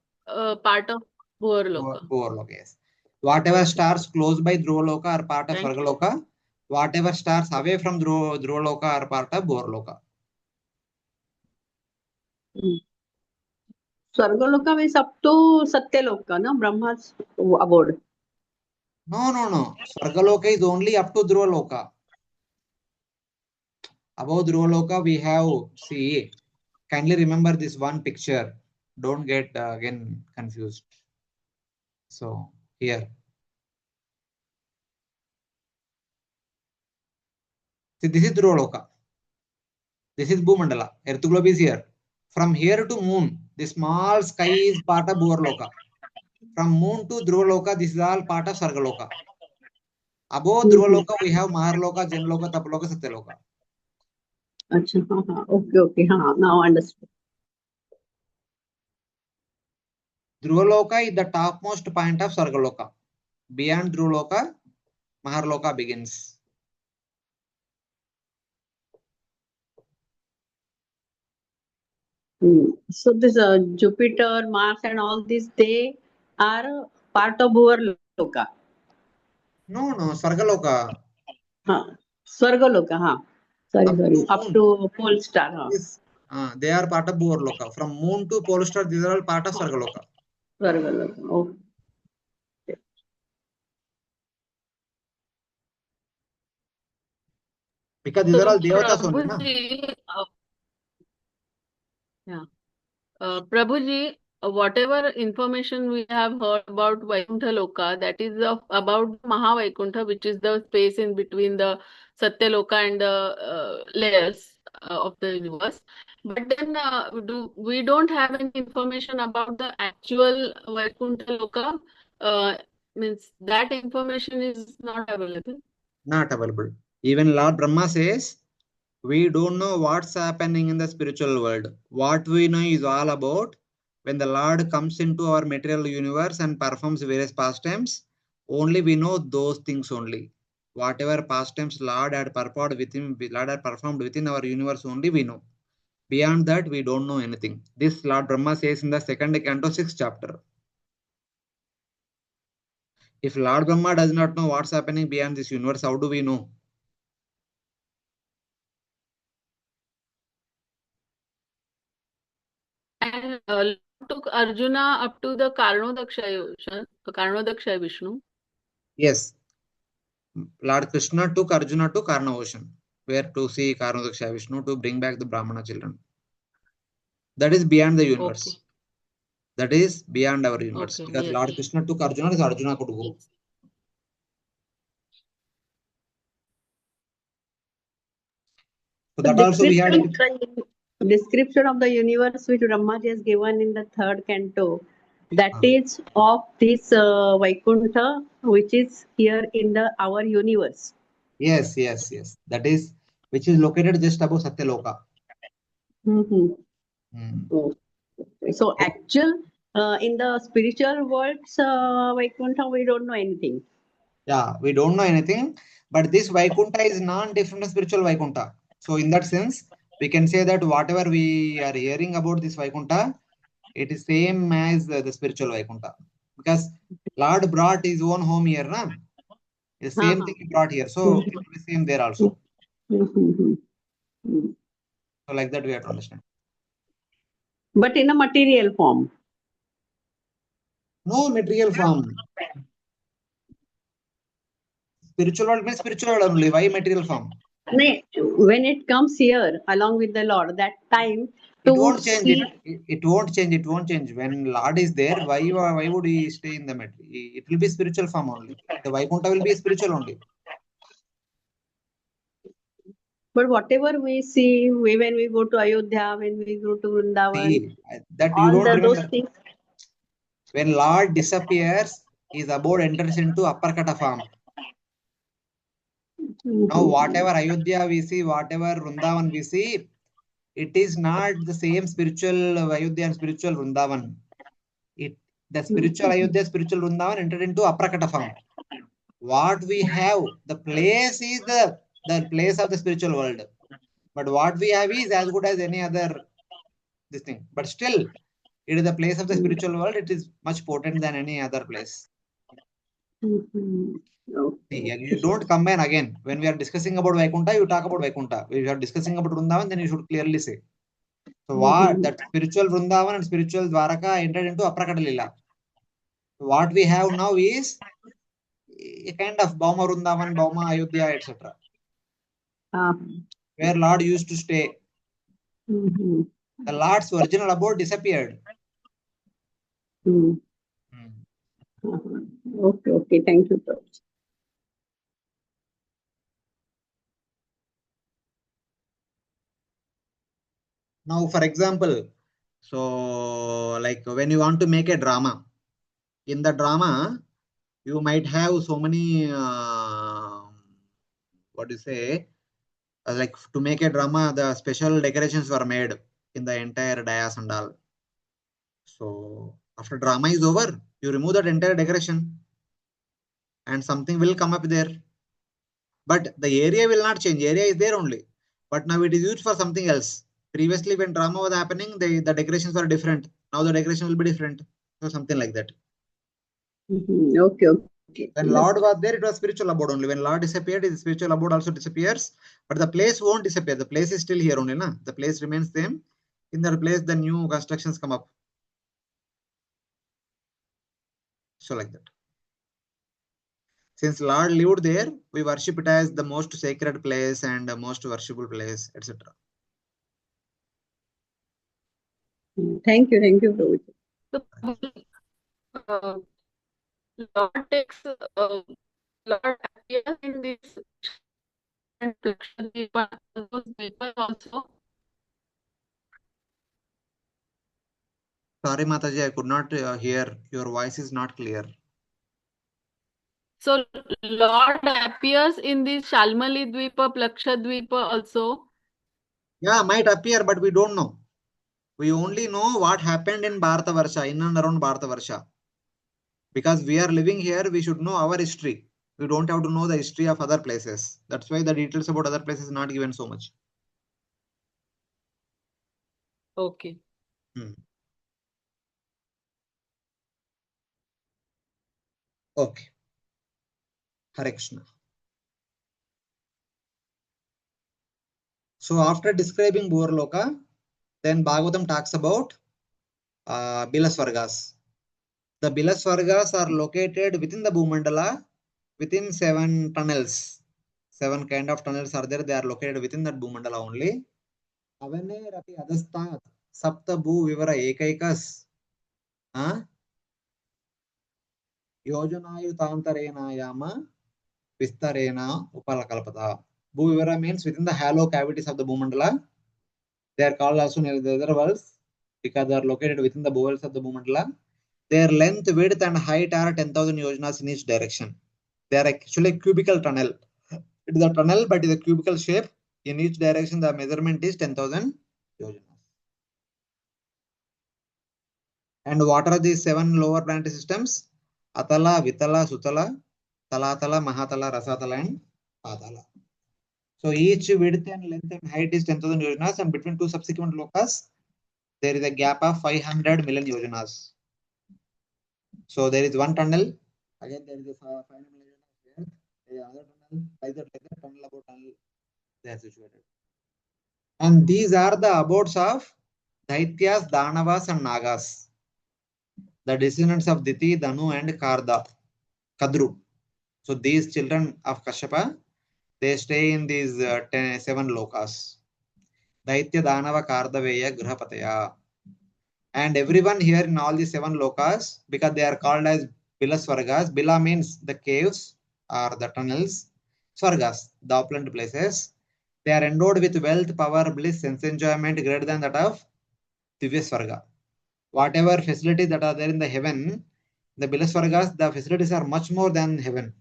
part of Bhuvar-loka. Bhuvar-loka, yes. Whatever stars close by Dhruva-loka are part of Thank you. Svarga-loka. Whatever stars away from Dhruva-loka are part of Bhuvar-loka. Swargaloka means up to Satyaloka, no? Brahma's abode. No. Svarga-loka is only up to Dhruva-loka. Above Dhruva-loka we have, see, kindly remember this one picture. Don't get again confused. So here. See, this is Dhruva-loka. This is Bhumandala. Earth globe is here. From here to moon, the small sky is part of Bhuvar-loka. From moon to Dhruva-loka, this is all part of Sarga-loka. Above Dhruva-loka, we have Mahar-loka, Jan-loka, Tap-loka, Satya-loka. Okay. Now understood. Dhruva-loka is the topmost point of Sarga-loka. Beyond Dhruva-loka, Mahar-loka begins. So this Jupiter, Mars, and all these, they are part of Bhuvar-loka. No, Sarga-loka. Swargaloka, sorry. Up to pole star. Yes. They are part of Bhuvar-loka. From moon to pole star, these are all part of Sarga-loka. Swargaloka. Okay. Because these are all devatas only, na? Prabhuji, Prabhuji, whatever information we have heard about Vaikuntha-loka, that is about Maha-Vaikuntha, which is the space in between the Satya-loka and the layers of the universe. But then we don't have any information about the actual Vaikuntha-loka. Means that information is not available. Not available. Even Lord Brahma says, we don't know what's happening in the spiritual world. What we know is all about when the Lord comes into our material universe and performs various pastimes, only we know those things only. Whatever pastimes Lord had performed within our universe only we know. Beyond that, we don't know anything. This Lord Brahma says in the 2nd canto, 6th chapter. If Lord Brahma does not know what's happening beyond this universe, how do we know? And took Arjuna up to the Karnodaksha Vishnu. Yes. Lord Krishna took Arjuna to Karna Ocean, where to see Karnodaksha Vishnu to bring back the Brahmana children. That is beyond the universe. Okay. That is beyond our universe. Okay, Because yes. Lord Krishna took Arjuna, so Arjuna could go. So that also we had description of the universe which Brahmaji has given in the 3rd canto. That is of this Vaikuntha, which is here in our universe. Yes, yes, yes. That is which is located just above Satyaloka. Mm-hmm. Hmm. Oh. So actual in the spiritual worlds, Vaikuntha, we don't know anything. Yeah, we don't know anything, but this Vaikuntha is non-different from spiritual Vaikuntha. So in that sense, we can say that whatever we are hearing about this Vaikuntha, it is same as the spiritual Vaikuntha. Because Lord brought his own home here, na? The same thing he brought here. So it will be same there also. Mm-hmm. So like that we have to understand. But in a material form. No material form. Spiritual world means spiritual world only. Why material form? When it comes here along with the Lord, that time It to won't change. see. It won't change. It won't change. When Lord is there, why would he stay in the matter? It will be spiritual form only. The Vaikuntha will be spiritual only. But whatever we see, when we go to Ayodhya, when we go to Vrindavan, See, that you all don't those remember. things. When Lord disappears, his abode enters into upper kata form. Now, whatever Ayodhya we see, whatever Vrindavan we see, it is not the same spiritual Ayodhya and spiritual Vrindavan. The spiritual Ayodhya, spiritual Vrindavan entered into upper kata form. What we have, the place is the place of the spiritual world. But what we have is as good as any other this thing. But still, it is the place of the spiritual world. It is much potent than any other place. See, you don't combine again. When we are discussing about Vaikuntha, you talk about Vaikuntha. When we are discussing about Vrindavan, then you should clearly say. So what that spiritual Vrindavan and spiritual Dwaraka entered into Aprakata Lila. What we have now is a kind of Bauma Vrindavan, Bauma Ayodhya, etc. Where Lord used to stay. The Lord's original abode disappeared. Okay, thank you, Prabhu. Now, for example, so like when you want to make a drama, in the drama, you might have so many, what do you say, like to make a drama, the special decorations were made in the entire dais and all. So after drama is over, you remove that entire decoration and something will come up there. But the area will not change. Area is there only. But now it is used for something else. Previously, when drama was happening, the decorations were different. Now the decoration will be different. So something like that. Okay. When Lord was there, it was spiritual abode only. When Lord disappeared, his spiritual abode also disappears. But the place won't disappear. The place is still here only. Na? The place remains same. In that place, the new constructions come up. So like that. Since Lord lived there, we worship it as the most sacred place and the most worshipful place, etc. Thank you, Prabhu. So, Lord takes, Lord appears in this and Lakshadweep, those people also. Sorry, Mataji, I could not hear. Your voice is not clear. So Lord appears in this Shalmali Dvipa, Lakshadweep also. Yeah, might appear, but we don't know. We only know what happened in Bharatavarsha, in and around Bharatavarsha. Because we are living here, we should know our history. We don't have to know the history of other places. That's why the details about other places is not given so much. Okay. Okay. Hare Krishna. So after describing Bhuvar-loka, then Bhagavatam talks about Bila-svargas. The Bila-svargas are located within the Bhumandala, within 7 tunnels. 7 kind of tunnels are there. They are located within that Bhumandala only. Avane rapi adastat sapta bhu vivara ekaikas yojanayutantarena yama vistarena upalakalpata. Bhu vivara means within the hollow cavities of the Bhumandala. They are called also near the other worlds because they are located within the bowels of the Bhumandala. Their length, width, and height are 10,000 yojanas in each direction. They are actually a cubical tunnel. It is a tunnel, but it is a cubical shape. In each direction, the measurement is 10,000 yojanas. And what are these 7 lower planetary systems? Atala, Vitala, Sutala, Talatala, Mahatala, Rasatala, and Patala. So each width and length and height is 10,000 yojanas, and between two subsequent lokas, there is a gap of 500 million yojanas. So there is one tunnel. Again, there is a 500 million yojanas there. There is another tunnel, like that, tunnel about tunnel. They are situated. And these are the abodes of Daityas, Danavas, and Nagas, the descendants of Diti, Danu, and Kadru. So these children of Kashyapa, they stay in these 7 lokas. Daitya, Danava, Kardaveya, Grihapataya. And everyone here in all these 7 lokas, because they are called as Bila-svargas. Bila means the caves or the tunnels. Svargas, the opulent places. They are endowed with wealth, power, bliss, sense enjoyment greater than that of Divya-svarga. Whatever facilities that are there in the heaven, the Bila-svargas, the facilities are much more than heaven.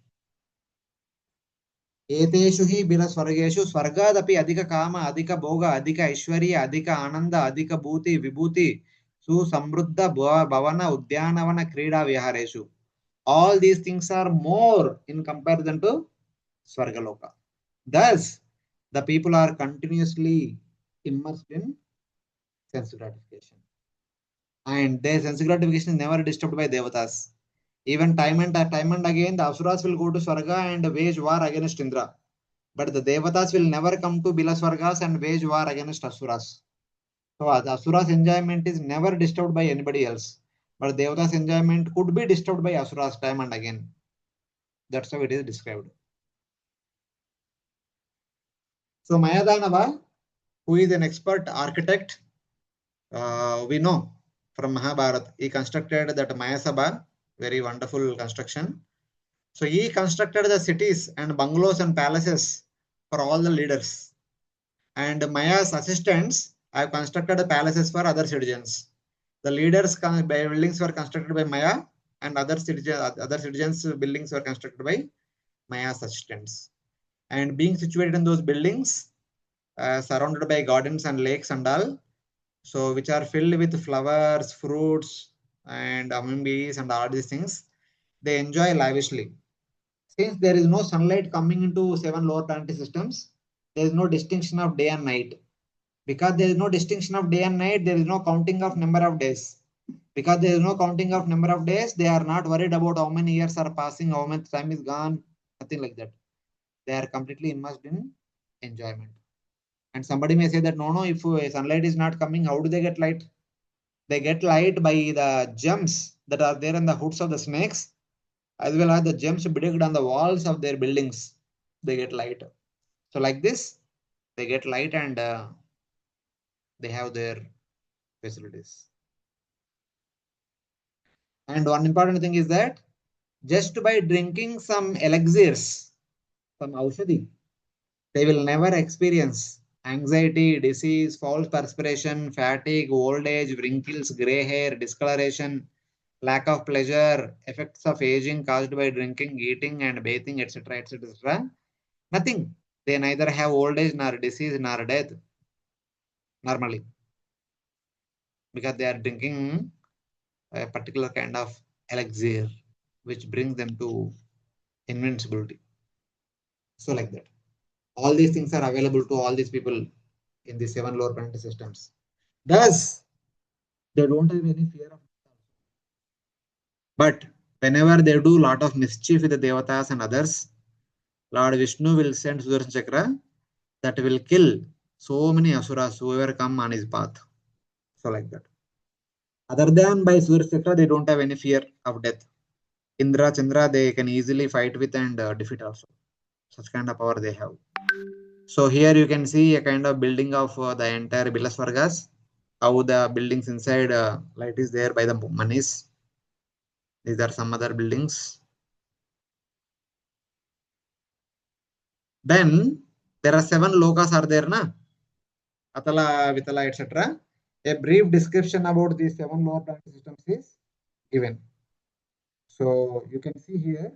एतेषु हि बिलस्वर्गेषु स्वर्गादपि अधिक काम अधिक भोग अधिक ऐश्वर्य अधिक आनंद अधिक भूति विभूति सुसमृद्ध भवन उद्यानवन क्रीडा विहारेषु. All these things are more in comparison to Swargaloka. Thus, the people are continuously immersed in sense gratification. And their sense gratification is never disturbed by devatas. Even time and again, the asuras will go to Swarga and wage war against Indra. But the devatas will never come to Bila-svargas and wage war against asuras. So the asuras' enjoyment is never disturbed by anybody else. But devatas' enjoyment could be disturbed by asuras time and again. That's how it is described. So Mayadanava, who is an expert architect, we know from Mahabharata, he constructed that Mayasabha, very wonderful construction. So he constructed the cities and bungalows and palaces for all the leaders. And Maya's assistants have constructed palaces for other citizens. The leaders' buildings were constructed by Maya, and other citizens' buildings were constructed by Maya's assistants. And being situated in those buildings, surrounded by gardens and lakes and all, so which are filled with flowers, fruits, and bees and all these things, they enjoy lavishly. Since there is no sunlight coming into 7 lower planetary systems, there is no distinction of day and night. Because there is no distinction of day and night, there is no counting of number of days. Because there is no counting of number of days, they are not worried about how many years are passing, how much time is gone, nothing like that. They are completely immersed in enjoyment. And somebody may say that, no, if sunlight is not coming, how do they get light? They get light by the gems that are there in the hoods of the snakes, as well as the gems bedecked on the walls of their buildings. They get light. So like this, they get light and they have their facilities. And one important thing is that just by drinking some elixirs, some aushadhi, they will never experience anxiety, disease, false perspiration, fatigue, old age, wrinkles, gray hair, discoloration, lack of pleasure, effects of aging caused by drinking, eating, and bathing, etc., etc. Nothing. They neither have old age, nor disease, nor death normally, because they are drinking a particular kind of elixir which brings them to invincibility. So like that. All these things are available to all these people in the 7 lower planetary systems. Thus, they don't have any fear of. But whenever they do a lot of mischief with the devatas and others, Lord Vishnu will send Sudarshan Chakra that will kill so many asuras whoever come on his path. So like that. Other than by Sudarshan Chakra, they don't have any fear of death. Indra, Chandra, they can easily fight with and defeat also. Such kind of power they have. So here you can see a kind of building of the entire Bila-svargas. How the buildings inside light is there by the manis. These are some other buildings. Then there are 7 lokas are there, na? Atala, Vitala, etc. A brief description about these 7 lower planetary systems is given. So you can see here.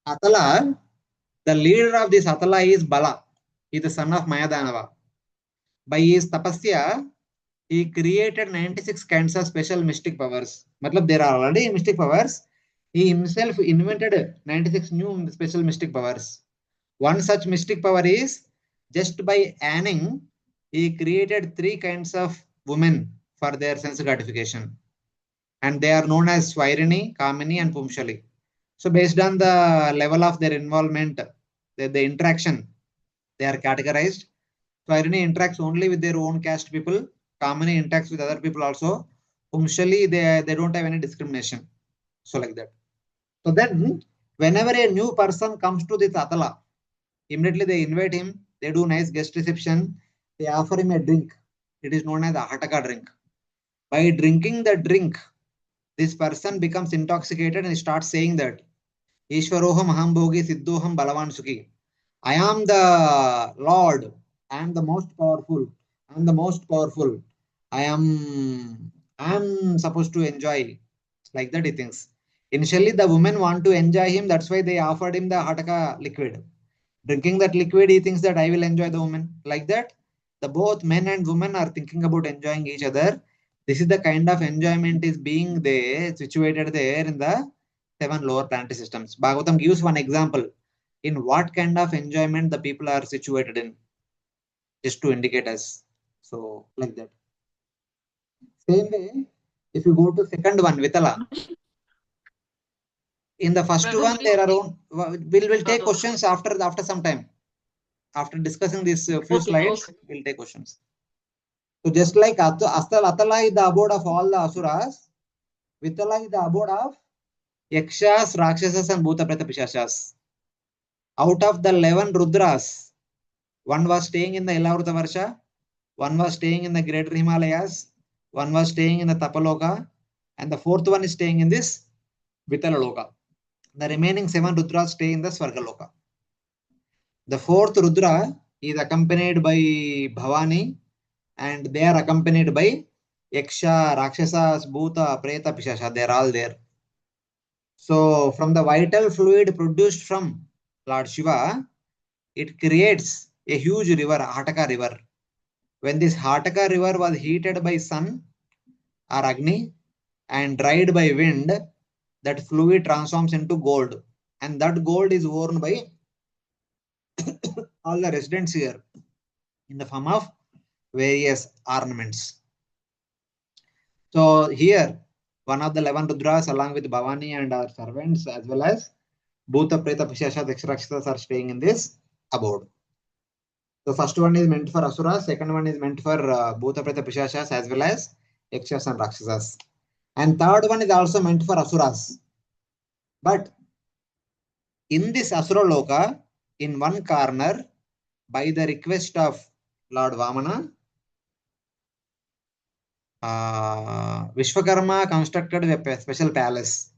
Atala, the leader of this Atala is Bala. He is the son of Mayadanava. By his tapasya, he created 96 kinds of special mystic powers. Matlab, there are already mystic powers. He himself invented 96 new special mystic powers. One such mystic power is just by anning, he created 3 kinds of women for their sense gratification. And they are known as Swairini, Kamini, and Pumshali. So based on the level of their involvement, the interaction, they are categorized. Swairini interacts only with their own caste people. Kamini interacts with other people also. Pumshali, they don't have any discrimination. So like that. So then, whenever a new person comes to this Atala, immediately they invite him, they do nice guest reception, they offer him a drink. It is known as a Hataka drink. By drinking the drink, this person becomes intoxicated and starts saying that Ishvaroham Aham Bhogi Siddhoham Balavan Sukhi. I am the Lord. I am the most powerful. I am the most powerful. I am supposed to enjoy. Like that he thinks. Initially, the women want to enjoy him. That's why they offered him the Hataka liquid. Drinking that liquid, he thinks that I will enjoy the woman. Like that, the both men and women are thinking about enjoying each other. This is the kind of enjoyment is being there, situated there in the 7 lower planetary systems. Bhagavatam gives one example in what kind of enjoyment the people are situated in, just to indicate us. So, like that. Same way, if you go to second one, Vitala, in the first Prabhu, one, please. there are we'll take questions after some time. After discussing these few Okay, slides, okay. we'll take questions. So just like Atala is the abode of all the asuras, Vitala is the abode of Yakshas, Rakshasas, and Bhuta Preta Pishashas. Out of the 11 Rudras, one was staying in the Ilavruta Varsha, one was staying in the Greater Himalayas, one was staying in the Tapaloka, and the fourth one is staying in this Vitala-loka. The remaining 7 Rudras stay in the Svarga-loka. The fourth Rudra is accompanied by Bhavani, and they are accompanied by Yaksha, Rakshasas, Bhuta, Preta, Pishasha. They are all there. So, from the vital fluid produced from Lord Shiva, it creates a huge river, Hataka river. When this Hataka river was heated by sun or Agni and dried by wind, that fluid transforms into gold. And that gold is worn by all the residents here in the form of various ornaments. So here, one of the 11 Rudras along with Bhavani and our servants as well as Bhuta, Preta, Pishasha, Daksharakshasas are staying in this abode. The first one is meant for Asuras, second one is meant for Bhuta, Preta, Pishashas as well as Yakshas and Rakshasas. And third one is also meant for Asuras. But in this Asura Loka, in one corner, by the request of Lord Vamana, Vishwakarma constructed a special palace.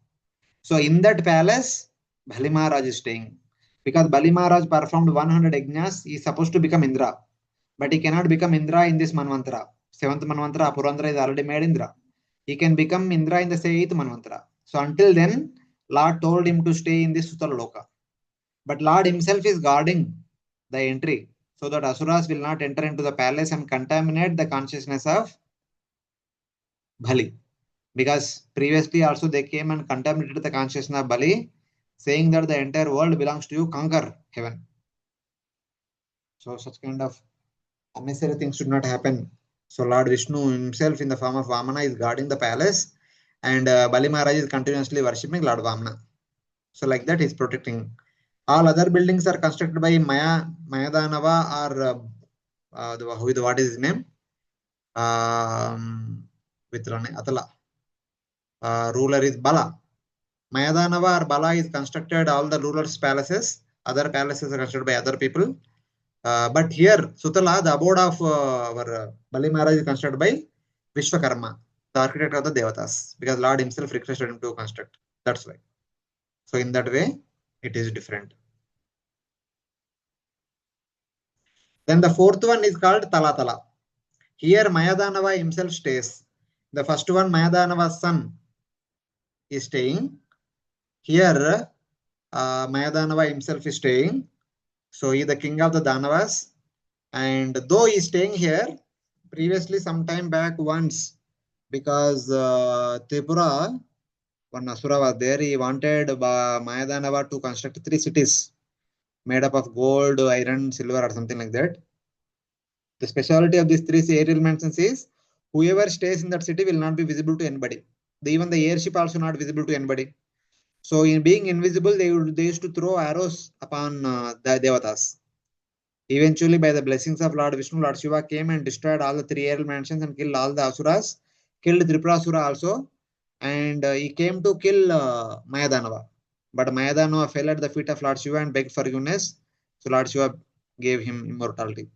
So in that palace, Bali Maharaj is staying. Because Bali Maharaj performed 100 yajnas, he is supposed to become Indra. But he cannot become Indra in this Manvantara. 7th Manvantara, Apurandra is already made Indra. He can become Indra in the 8th Manvantara. So until then, Lord told him to stay in this Sutala Loka. But Lord himself is guarding the entry so that Asuras will not enter into the palace and contaminate the consciousness of Bali. Because previously also they came and contaminated the consciousness of Bali, saying that the entire world belongs to you, conquer heaven. So such kind of unnecessary things should not happen. So Lord Vishnu himself in the form of Vamana is guarding the palace, and Bali Maharaj is continuously worshipping Lord Vamana. So like that he is protecting. All other buildings are constructed by Mayadanava or what is his name? Atala. Ruler is Bala. Mayadanava or Bala is constructed all the rulers' palaces. Other palaces are constructed by other people. But here, Sutala, the abode of our Bali Maharaj is constructed by Vishwakarma, the architect of the Devatas, because Lord himself requested him to construct. That's why. So in that way, it is different. Then the fourth one is called Talatala. Here Mayadanava himself stays. The first one, Mayadanava's son, is staying. Here Mayadanava himself is staying. So he is the king of the Danavas. And though he is staying here, previously some time back once, because Tripura, one Asura was there, he wanted Mayadanava to construct 3 cities made up of gold, iron, silver or something like that. The speciality of these 3 aerial mansions is whoever stays in that city will not be visible to anybody. Even the airship also not visible to anybody. So in being invisible, they used to throw arrows upon the devatas. Eventually, by the blessings of Lord Vishnu, Lord Shiva came and destroyed all the 3 aerial mansions and killed all the asuras, killed Tripurasura also, and he came to kill Mayadanava. But Mayadanava fell at the feet of Lord Shiva and begged forgiveness. So Lord Shiva gave him immortality.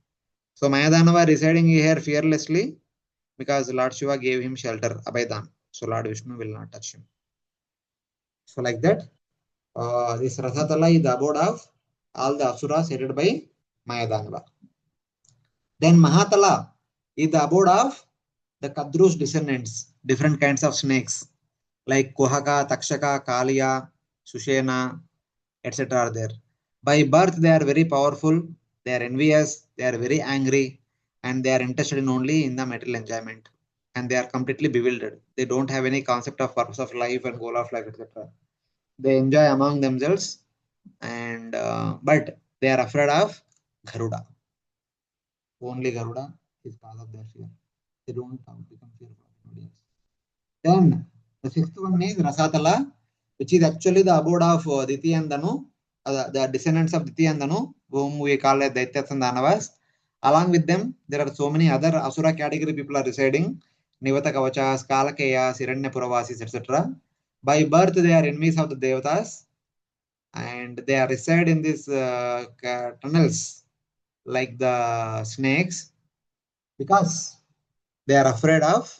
So Mayadanava residing here fearlessly because Lord Shiva gave him shelter, Abhaydan. So Lord Vishnu will not touch him. So like that, this Rasatala is the abode of all the asuras headed by Mayadanava. Then Mahatala is the abode of the Kadru's descendants, different kinds of snakes like Kuhaka, Takshaka, Kaliya, Sushena, etc. are there. By birth, they are very powerful, they are envious, they are very angry, and they are interested in only in the material enjoyment. And they are completely bewildered. They don't have any concept of purpose of life and goal of life, etc. They enjoy among themselves, and but they are afraid of Garuda. Only Garuda is cause of their fear. They don't become fearful of anybody else. Then the 6th one is Rasatala, which is actually the abode of Diti and Danu, the descendants of Diti and Danu, whom we call as Daityas and Danavas. Along with them, there are so many other Asura category people are residing, Nivata Kavachas, Kalakeyas, Hiranyapuravasis, etc. By birth, they are enemies of the Devatas, and they are reside in these tunnels like the snakes because they are afraid of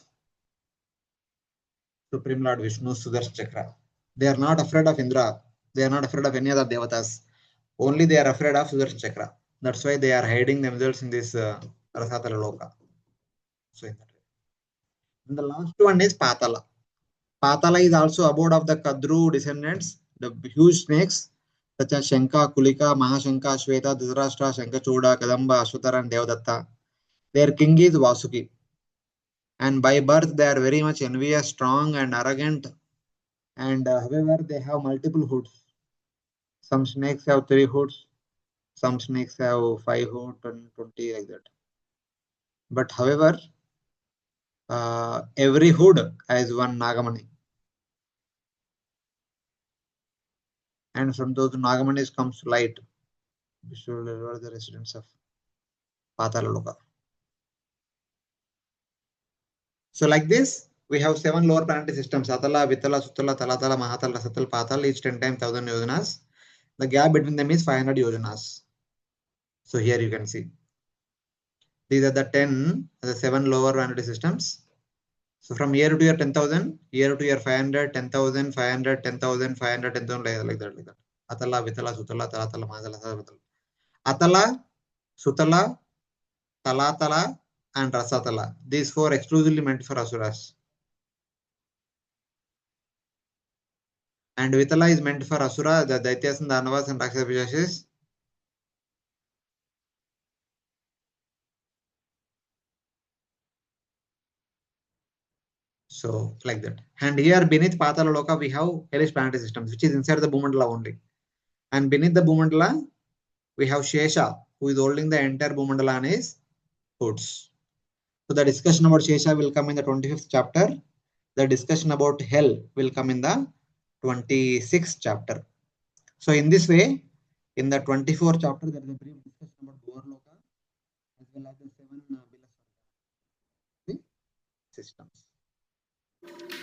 Supreme Lord Vishnu's Sudarshan Chakra. They are not afraid of Indra. They are not afraid of any other Devatas. Only they are afraid of Sudarshan Chakra. That's why they are hiding themselves in this Rasatala-loka. So in that way. And the last one is Patala. Patala is also abode of the Kadru descendants, the huge snakes such as Shanka, Kulika, Mahashanka, Shweta, Dhritarashtra, Shankachuda, Kadamba, Ashwatara, and Devadatta. Their king is Vasuki. And by birth, they are very much envious, strong, and arrogant. And however, they have multiple hoods. Some snakes have 3 hoods, some snakes have 5 hoods and 20 like that. But however, every hood has one Nagamani. And from those Nagamanis comes light, which will deliver the residents of Patala-loka. So like this, we have 7 lower planetary systems: Atala, Vitala, Sutala, Talatala, Mahatala, Rasatal, Patal, each 10 times 1000 yojanas. The gap between them is 500 yojanas. So here you can see. These are the 7 lower planetary systems. So from year to year 10,000, year to year 500, 10,000, 500, 10,000, 500, 10,000, like that. Atala, Vitala, Sutala, Talatala, Mahatala, Rasatal. Atala, Sutala, Talatala, and Rasatala. These 4 exclusively meant for Asuras. And Vitala is meant for Asura, the Daityas and Danavas and Rakshasa Pishashis. So like that. And here beneath Patala-loka, we have hellish planetary systems, which is inside the Bhumandala only. And beneath the Bhumandala, we have Sesa, who is holding the entire Bhumandala on his hoods. So the discussion about Sesa will come in the 25th chapter. The discussion about hell will come in the 26th chapter. So in this way, in the 24th chapter, there is a brief discussion about Bhuvar-loka as well as the 7 Bila-svargas systems.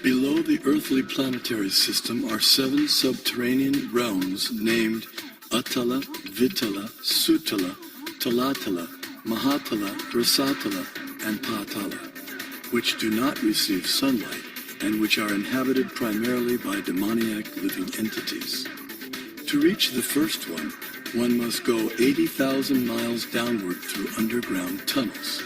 Below the earthly planetary system are 7 subterranean realms named Atala, Vitala, Sutala, Talatala, Mahatala, Rasatala, and Patala, which do not receive sunlight and which are inhabited primarily by demoniac living entities. To reach the first one must go 80,000 miles downward through underground tunnels.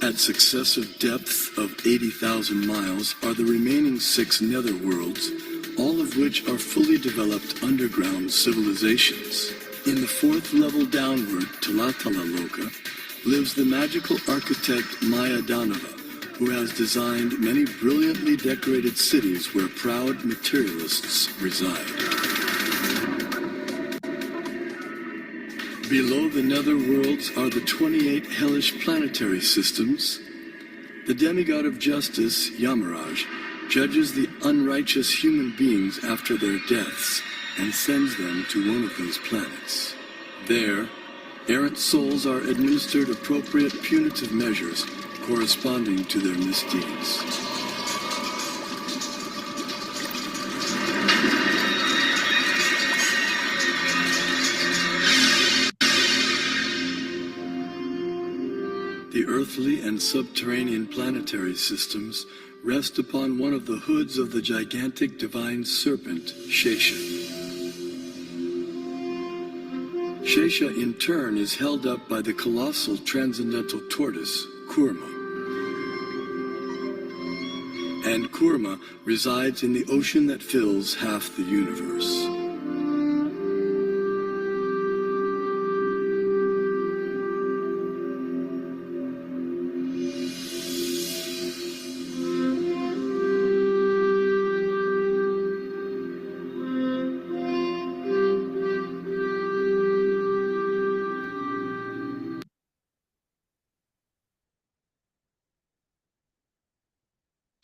At successive depths of 80,000 miles are the remaining 6 netherworlds, all of which are fully developed underground civilizations. In the fourth level downward, Talatala-loka, lives the magical architect Maya Danava, who has designed many brilliantly decorated cities where proud materialists reside. Below the netherworlds are the 28 hellish planetary systems. The demigod of justice, Yamaraj, judges the unrighteous human beings after their deaths and sends them to one of these planets. There, errant souls are administered appropriate punitive measures corresponding to their misdeeds. The earthly and subterranean planetary systems rest upon one of the hoods of the gigantic divine serpent, Sesa. Sesa, in turn, is held up by the colossal transcendental tortoise, Kurma. And Kurma resides in the ocean that fills half the universe.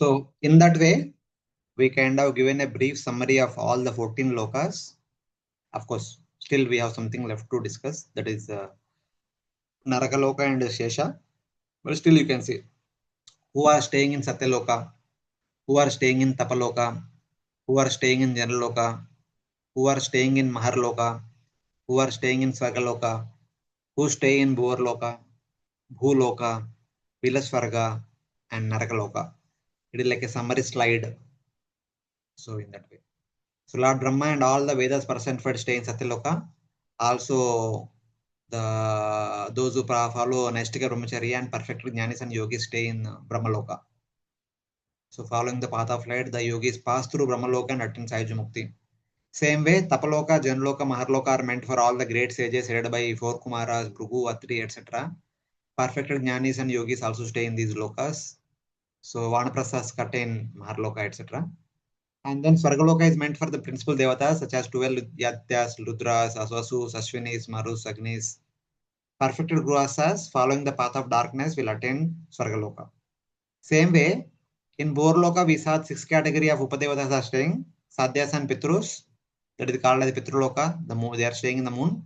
So in that way, we kind of given a brief summary of all the 14 lokas. Of course, still we have something left to discuss, that is Naraka-loka and Sesa. But still you can see who are staying in Satyaloka, who are staying in Tapaloka, who are staying in Janaloka, who are staying in Maharloka, who are staying in Svarga-loka, who stay in Bhuvar-loka, Bhuloka, Bila-svargas, and Naraka-loka. It is like a summary slide. So in that way. So Lord Brahma and all the Vedas personified stay in Satyaloka. Also, those who follow Naistika Brahmacharya and perfected Jnanis and Yogis stay in Brahmaloka. So following the path of light, the yogis pass through Brahmaloka and attain Sayuj Mukti. Same way, Tapaloka, Janaloka, Maharloka are meant for all the great sages headed by 4 Kumaras, Bhrigu, Atri, etc. Perfected Jnanis and Yogis also stay in these lokas. So Vanaprasthas attain Maharloka, etc. And then Svargaloka is meant for the principal devatas such as 12 Yatyas, Rudras, Asvasus, Ashwinis, Marus, Agnis. Perfected Grihasthas following the path of darkness will attain Svargaloka. Same way, in Bhuvar-loka we saw 6 category of Upadevatas are staying. Sadhyas and Pitrus, that is called as the Pitruloka, the moon, they are staying in the moon.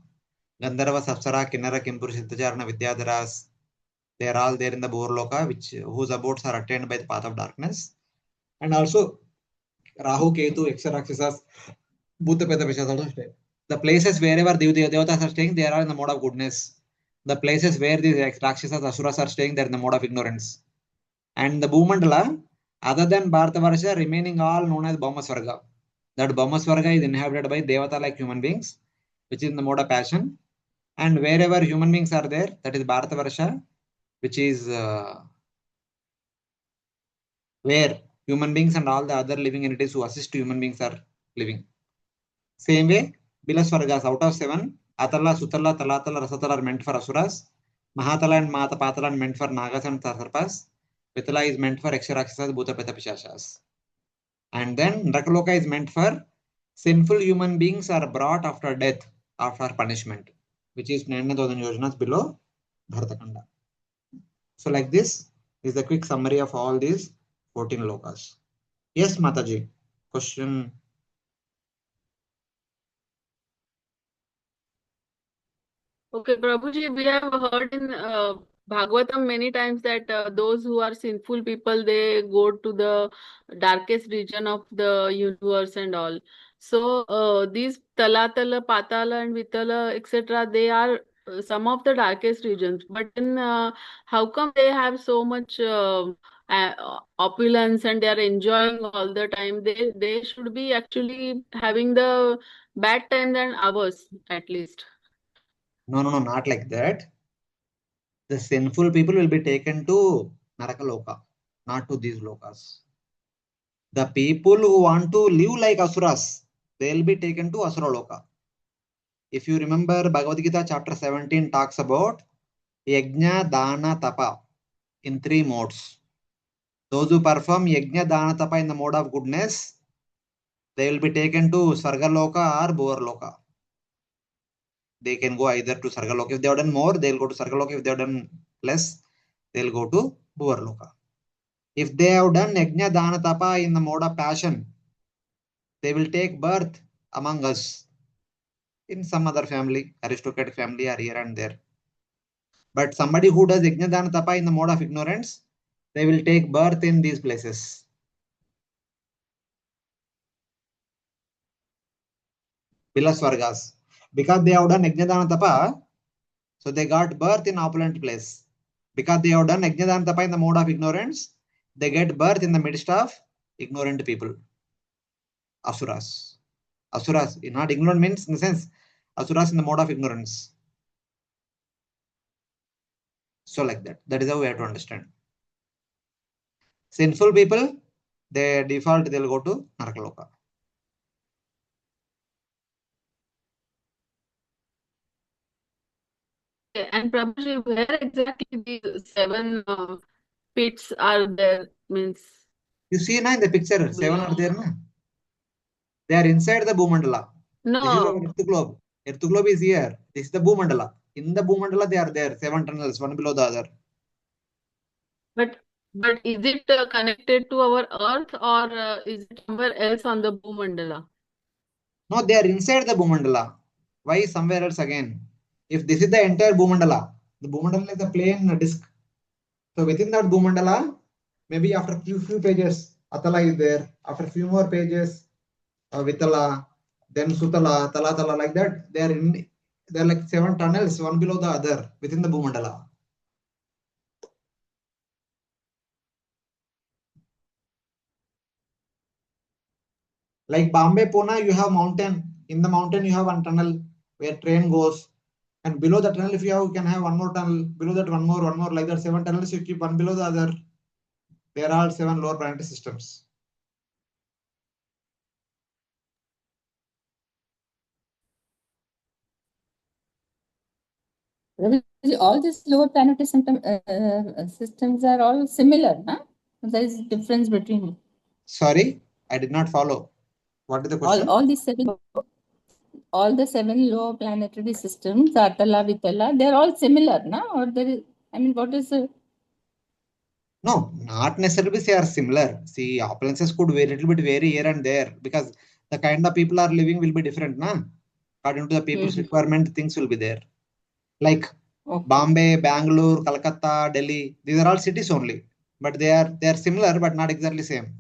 Gandharva, Sapsara, Kinnara, Kimpur, Siddhacharana, Vidyadharas, they are all there in the Bhuvar-loka, whose abodes are attained by the path of darkness. And also Rahu, Ketu, Rakshasas, Bhuta, Preta, Pishas also stay. The places wherever the devatas are staying, they are in the mode of goodness. The places where these Rakshasas, Asuras are staying, they are in the mode of ignorance. And the Bhumandala, other than Bharatavarsha, remaining all known as Bhaumasvarga. That Bhaumasvarga is inhabited by Devata like human beings, which is in the mode of passion. And wherever human beings are there, that is Bharatavarsha, which is where human beings and all the other living entities who assist human beings are living. Same way, Bila-svargas, out of 7, Atala, Sutala, Talatala, Rasatala are meant for Asuras. Mahatala and Matapatala are meant for Nagas and Sarpas. Vitala is meant for Rakshasas, Bhuta, Preta, Pishashas. And then Naraka-loka is meant for sinful human beings are brought after death, after punishment, which is 9,000 yojanas below Bharatakanda. So like this is the quick summary of all these 14 lokas. Yes, Mataji, question. Okay, Prabhuji, we have heard in Bhagavatam many times that those who are sinful people, they go to the darkest region of the universe and all. So these Talatala, Patala and Vitala, etc., they are some of the darkest regions. But then how come they have so much opulence and they are enjoying all the time? They should be actually having the bad time than ours, at least. No, not like that. The sinful people will be taken to Naraka-loka, not to these lokas. The people who want to live like asuras, they will be taken to Asura-loka. If you remember, Bhagavad Gita chapter 17 talks about Yajna, Dana, Tapa in 3 modes. Those who perform Yajna, Dana, Tapa in the mode of goodness, they will be taken to Sarga-loka or Bhuvar-loka. They can go either to Sarga-loka. If they have done more, they will go to Sarga-loka. If they have done less, they will go to Bhuvar-loka. If they have done Yajna, Dana, Tapa in the mode of passion, they will take birth among us in some other family, aristocratic family, or here and there. But somebody who does Yajna, Dana, Tapa in the mode of ignorance, they will take birth in these places. Bila-svargas. Because they have done Yajna, Dana, Tapa, so they got birth in opulent place. Because they have done Yajna, Dana, Tapa in the mode of ignorance, they get birth in the midst of ignorant people. Asuras. Asuras, not ignorant means in the sense, asuras in the mode of ignorance. So like that. That is how we have to understand. Sinful people, they default, they'll go to Naraka-loka. And Prabhuji, where exactly these 7 pits are there? Means You see na in the picture, 7 are there na? They are inside the Bhumandala. This is our no, Earth globe. Earth globe is here. This is the Bhumandala. In the Bhumandala, they are there. 7 tunnels, one below the other. but is it connected to our Earth, or is it somewhere else on the Bhumandala? No, they are inside the Bhumandala. Why somewhere else again? If this is the entire Bhumandala, the Bhumandala is a plain disk. So within that Bhumandala, maybe after few pages, Atala is there. After few more pages, Vitala, then Sutala, Tala, like that. They are like 7 tunnels, one below the other, within the Bhumandala. Like Bombay, Pune, you have mountain. In the mountain, you have one tunnel where train goes. And below the tunnel, if you can have one more tunnel. Below that, one more, like that. 7 tunnels, you keep one below the other. They are all 7 lower planetary systems. All these lower planetary systems are all similar, huh? There is a difference between Sorry, I did not follow. What is the question? all the 7 lower planetary systems, Atala, Vitala, they're all similar, no? Or there is, I mean, what is the... No, not necessarily they are similar. See, opulences could vary, little bit vary here and there because the kind of people are living will be different, na? According to the people's requirement, things will be there. Like Bombay, Bangalore, Calcutta, Delhi, these are all cities only. But they are similar, but not exactly same.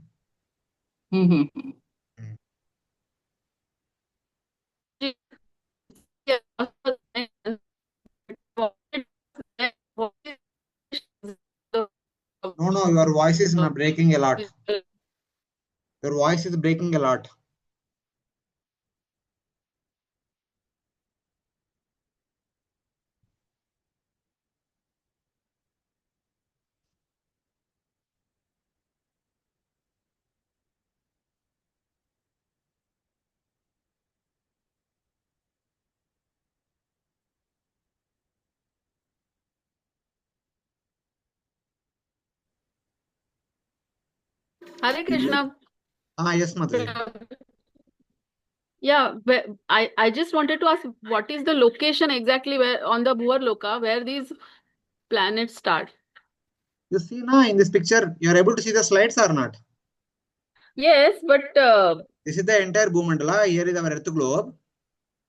No, your voice is not breaking a lot. Your voice is breaking a lot. Hare Krishna. Yes, Mataji. Yeah, I just wanted to ask, what is the location exactly where on the Bhuvar-loka where these planets start? You see now in this picture, you are able to see the slides or not? Yes, but this is the entire Bhumandala. Here is our Earth globe.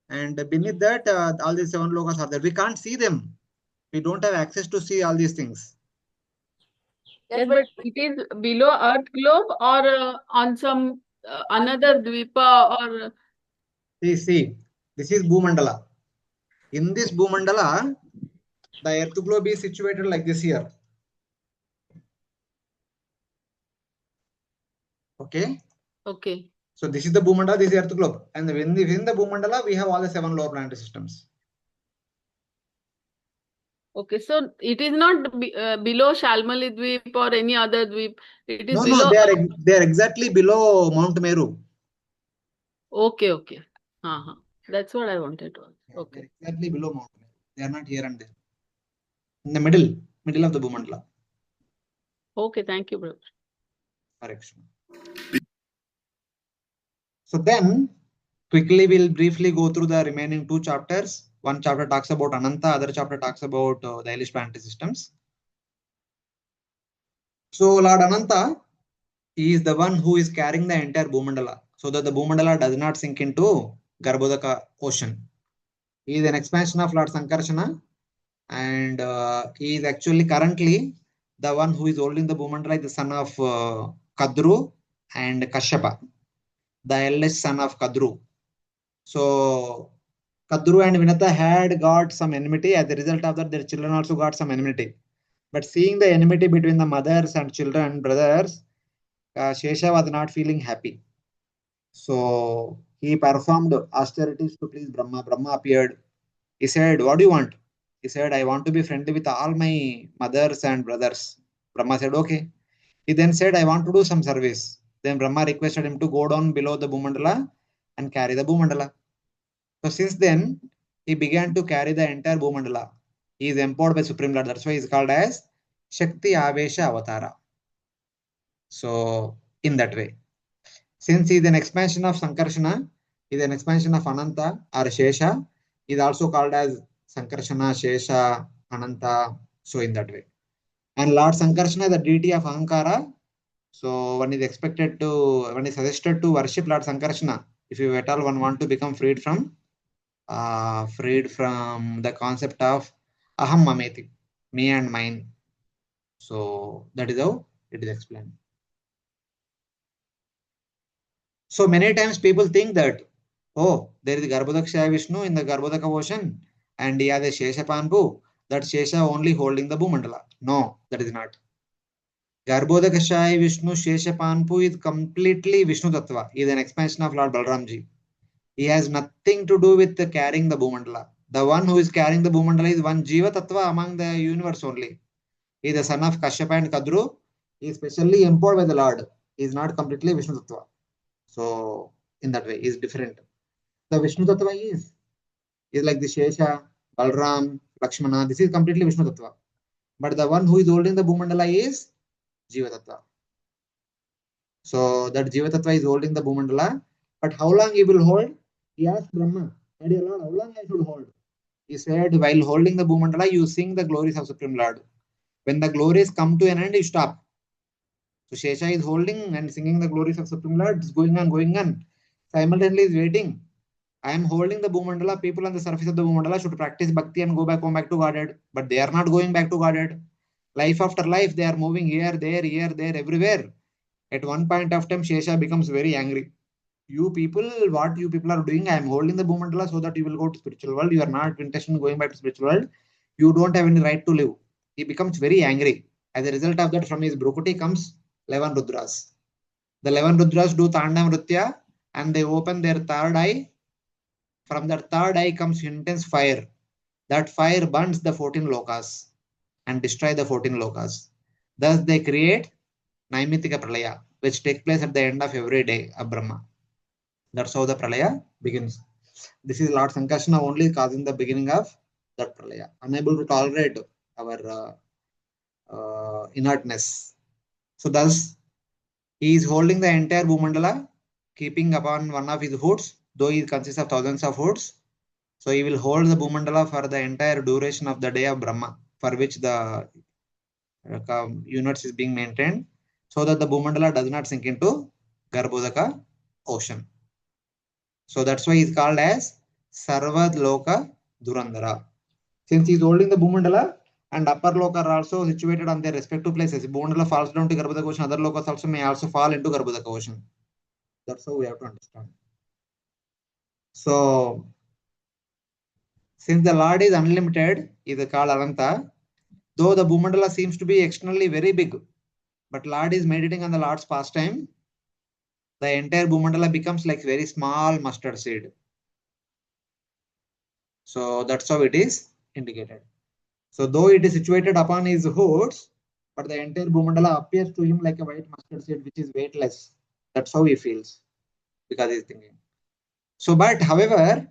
And beneath that, all these 7 lokas are there. We can't see them. We don't have access to see all these things. yes, but it is below Earth globe or on some another Dvipa or... See, this is Bhumandala. In this Bhumandala, the Earth globe is situated like this here. Okay. Okay. So this is the Bhumandala, this is Earth globe. And within the Bhumandala, we have all the 7 lower planetary systems. Okay, so it is not below Shalmali Dweep or any other dweep. It is No, below. they are exactly below Mount Meru. Okay, okay. That's what I wanted to ask. Yeah, Okay. they're exactly below Mount Meru. They are not here and there. In the middle of the Bhumandala. Okay, thank you, brother. Correction. So then, quickly we'll briefly go through the remaining two chapters. One chapter talks about Ananta, other chapter talks about the hellish planetary systems. So Lord Ananta, he is the one who is carrying the entire Bhumandala, so that the Bhumandala does not sink into Garbhodaka ocean. He is an expansion of Lord Sankarshana, and he is actually currently the one who is holding the Bhumandala, the son of Kadru and Kashyapa, the eldest son of Kadru. So Kadru and Vinata had got some enmity. As a result of that, their children also got some enmity. But seeing the enmity between the mothers and children, brothers, Sesa was not feeling happy. So he performed austerities to please Brahma. Brahma appeared. He said, "What do you want?" He said, "I want to be friendly with all my mothers and brothers." Brahma said, "Okay." He then said, "I want to do some service." Then Brahma requested him to go down below the Bhumandala and carry the Bhumandala. So since then, he began to carry the entire Bhumandala. He is empowered by Supreme Lord. That's why he is called as Shakti Avesha Avatara. So in that way, since he is an expansion of Sankarshana, he is an expansion of Ananta or Shesha, he is also called as Sankarshana, Shesha, Ananta. So in that way. And Lord Sankarshana is the deity of Ahankara. So one is suggested to worship Lord Sankarshana if you at all one want to become freed from the concept of aham mameti, me and mine. So that is how it is explained. So many times people think that, oh, there is Garbhodakshaya Vishnu in the Garbhodaka ocean and he has a Shesha Panpu, that Shesha only holding the Bhumandala. No, that is not. Garbhodakashaya Vishnu Shesha Panpu is completely Vishnu Tattva. He is an expansion of Lord Balramji. He has nothing to do with carrying the Bhumandala. The one who is carrying the Bhumandala is one Jiva Tattva among the universe only. He is the son of Kashyapa and Kadru. He is specially empowered by the Lord. He is not completely Vishnu Tattva. So in that way, he is different. The Vishnu Tattva is like the Shesha, Balram, Lakshmana. This is completely Vishnu Tattva. But the one who is holding the Bhumandala is Jiva Tattva. So that Jiva Tattva is holding the Bhumandala. But how long he will hold? He asked Brahma, "Dear Lord, how long I should hold?" He said, while holding the Bhumandala, you sing the glories of Supreme Lord. When the glories come to an end, you stop. So Shesha is holding and singing the glories of Supreme Lord. It's going on, going on. Simultaneously is waiting. I am holding the Bhumandala. People on the surface of the Bhumandala should practice bhakti and go back to Godhead. But they are not going back to Godhead. Life after life, they are moving here, there, everywhere. At one point of time, Shesha becomes very angry. What you people are doing, I am holding the Bhumandala so that you will go to spiritual world. You are not interested in going back to spiritual world. You don't have any right to live. He becomes very angry. As a result of that, from his Brukuti comes 11 Rudras. The 11 Rudras do Tandam Nritya and they open their third eye. From that third eye comes intense fire. That fire burns the 14 lokas and destroy the 14 lokas. Thus they create Naimitika Pralaya, which takes place at the end of every day of Brahma. That's how the Pralaya begins. This is Lord Sankarshana only causing the beginning of that Pralaya, unable to tolerate our inertness. So thus, he is holding the entire Bhumandala, keeping upon one of his hoods, though he consists of thousands of hoods. So he will hold the Bhumandala for the entire duration of the day of Brahma, for which the universe is being maintained, so that the Bhumandala does not sink into Garbhodaka ocean. So that's why he is called as Sarva-loka Durandara. Since he is holding the Bhumandala and upper loka are also situated on their respective places. If Bhumandala falls down to Garbhodaka ocean, other lokas also may also fall into Garbhodaka ocean. That's how we have to understand. So since the Lord is unlimited, he is called Ananta. Though the Bhumandala seems to be externally very big, but Lord is meditating on the Lord's pastime, the entire Bhumandala becomes like very small mustard seed. So that's how it is indicated. So though it is situated upon his hoods, but the entire Bhumandala appears to him like a white mustard seed, which is weightless. That's how he feels, because he's thinking. So, but however,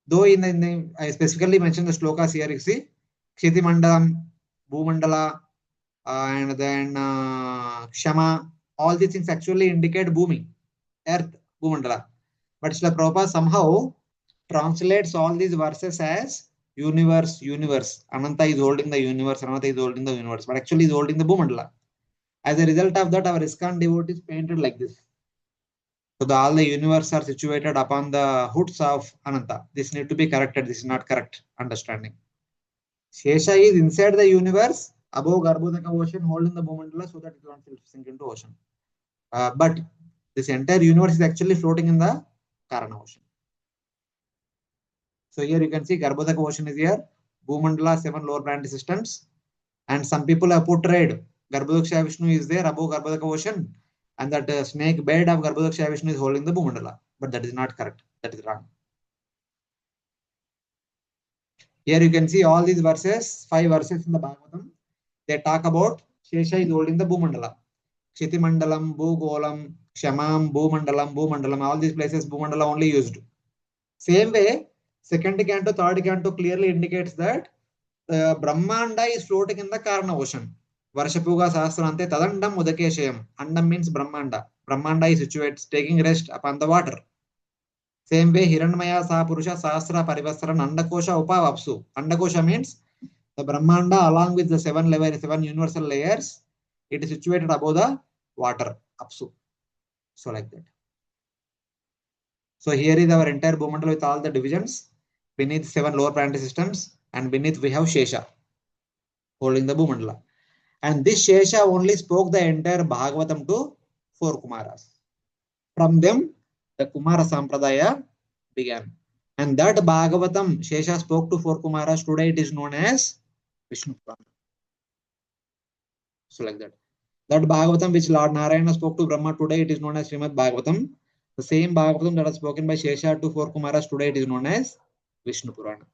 though I specifically mentioned the shlokas here, you see, Kshiti Mandalam, Bhumandala, and then Kshama, all these things actually indicate booming, earth, Bhumandala. But Srila Prabhupada somehow translates all these verses as universe, universe. Ananta is holding the universe, Ananta is holding the universe, but actually is holding the Bhumandala. As a result of that, our ISKCON devotees painted like this. So all the universe are situated upon the hoods of Ananta. This need to be corrected. This is not correct understanding. Sesa is inside the universe, above Garbhodaka ocean, holding the Bhumandala so that it won't sink into ocean. But this entire universe is actually floating in the Karana ocean. So here you can see Garbhodaka ocean is here, Bhumandala, 7 lower planetary systems, and some people have portrayed Garbhodaksha Vishnu is there above Garbhodaka ocean, and that snake bed of Garbhodaksha Vishnu is holding the Bhumandala. But that is not correct. That is wrong. Here you can see all these verses, 5 verses in the Bhagavatam. They talk about Sesa is holding the Bhumandala. Kshiti Mandalam, Bhugolam, Kshamam, Bhumandalam, all these places Bhumandala only used. Same way, second canto, third canto clearly indicates that Brahmanda is floating in the Karana ocean. Varshapuga Sahasrante Tadandam Udakeshayam. Andam means Brahmanda. Brahmanda is situated, taking rest upon the water. Same way, Hiranmaya Sahapurusha Sahasra Parivasara Andakosha Upavapsu. Andakosha means the Brahmanda along with the 7 universal layers, it is situated above the water, Apsu. So like that. So here is our entire Bhumandala with all the divisions. Beneath 7 lower planetary systems, and beneath we have Sesa holding the Bhumandala. And this Sesa only spoke the entire Bhagavatam to 4 Kumaras. From them, the Kumara Sampradaya began. And that Bhagavatam Sesa spoke to 4 Kumaras. Today it is known as Vishnu Purana. So like that. That Bhagavatam which Lord Narayana spoke to Brahma, today it is known as Srimad Bhagavatam. The same Bhagavatam that was spoken by Sesa to 4 Kumaras, today it is known as Vishnu Purana.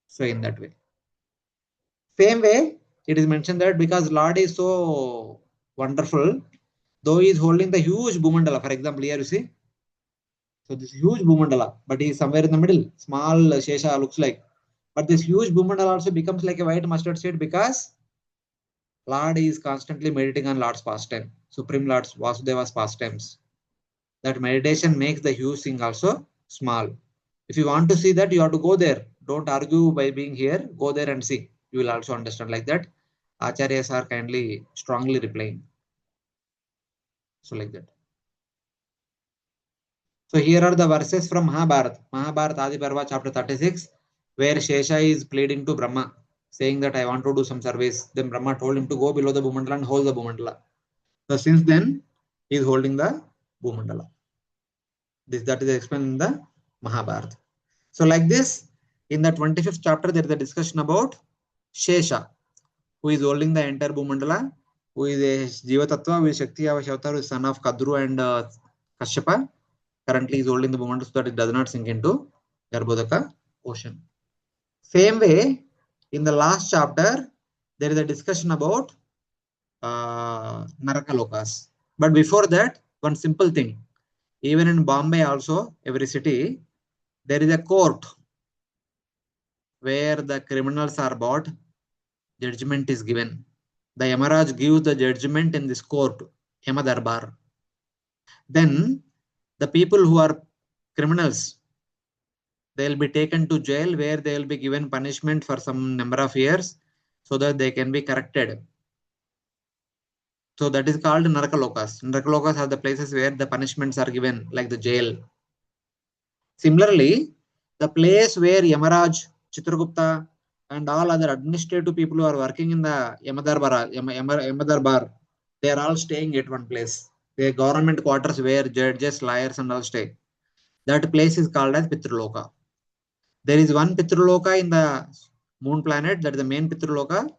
So in that way. Same way, it is mentioned that because Lord is so wonderful, though he is holding the huge Bhumandala, for example, here you see. So this huge Bhumandala, but he is somewhere in the middle. Small Sesa looks like. But this huge Bhumandala also becomes like a white mustard seed because Lord is constantly meditating on Lord's pastime, Supreme Lord's Vasudeva's pastimes. That meditation makes the huge thing also small. If you want to see that, you have to go there. Don't argue by being here. Go there and see. You will also understand like that. Acharyas are kindly, strongly replying. So like that. So here are the verses from Mahabharata. Mahabharata Adi Parva chapter 36, where Sesa is pleading to Brahma, saying that I want to do some service. Then Brahma told him to go below the Bhumandala and hold the Bhumandala. So since then, he is holding the Bhumandala. That is explained in the Mahabharata. So like this, in the 25th chapter, there is a discussion about Sesa, who is holding the entire Bhumandala, who is a Jiva Tattva, who is Shakti Avashavatar, who is son of Kadru and Kashyapa. Currently, he is holding the Bhumandala so that it does not sink into Garbhodaka ocean. Same way, in the last chapter, there is a discussion about Naraka-lokas. But before that, one simple thing. Even in Bombay also, every city, there is a court where the criminals are brought, judgment is given. The Yamaraj gives the judgment in this court, Yama Darbar. Then the people who are criminals, they will be taken to jail where they will be given punishment for some number of years so that they can be corrected. So that is called Naraka-lokas. Naraka-lokas are the places where the punishments are given, like the jail. Similarly, the place where Yamaraj, Chitragupta, and all other administrative people who are working in the Yamadarbar, they are all staying at one place. The government quarters where judges, lawyers, and all stay. That place is called as Pitru-loka. There is one Pitru-loka in the moon planet, that is the main Pitru-loka.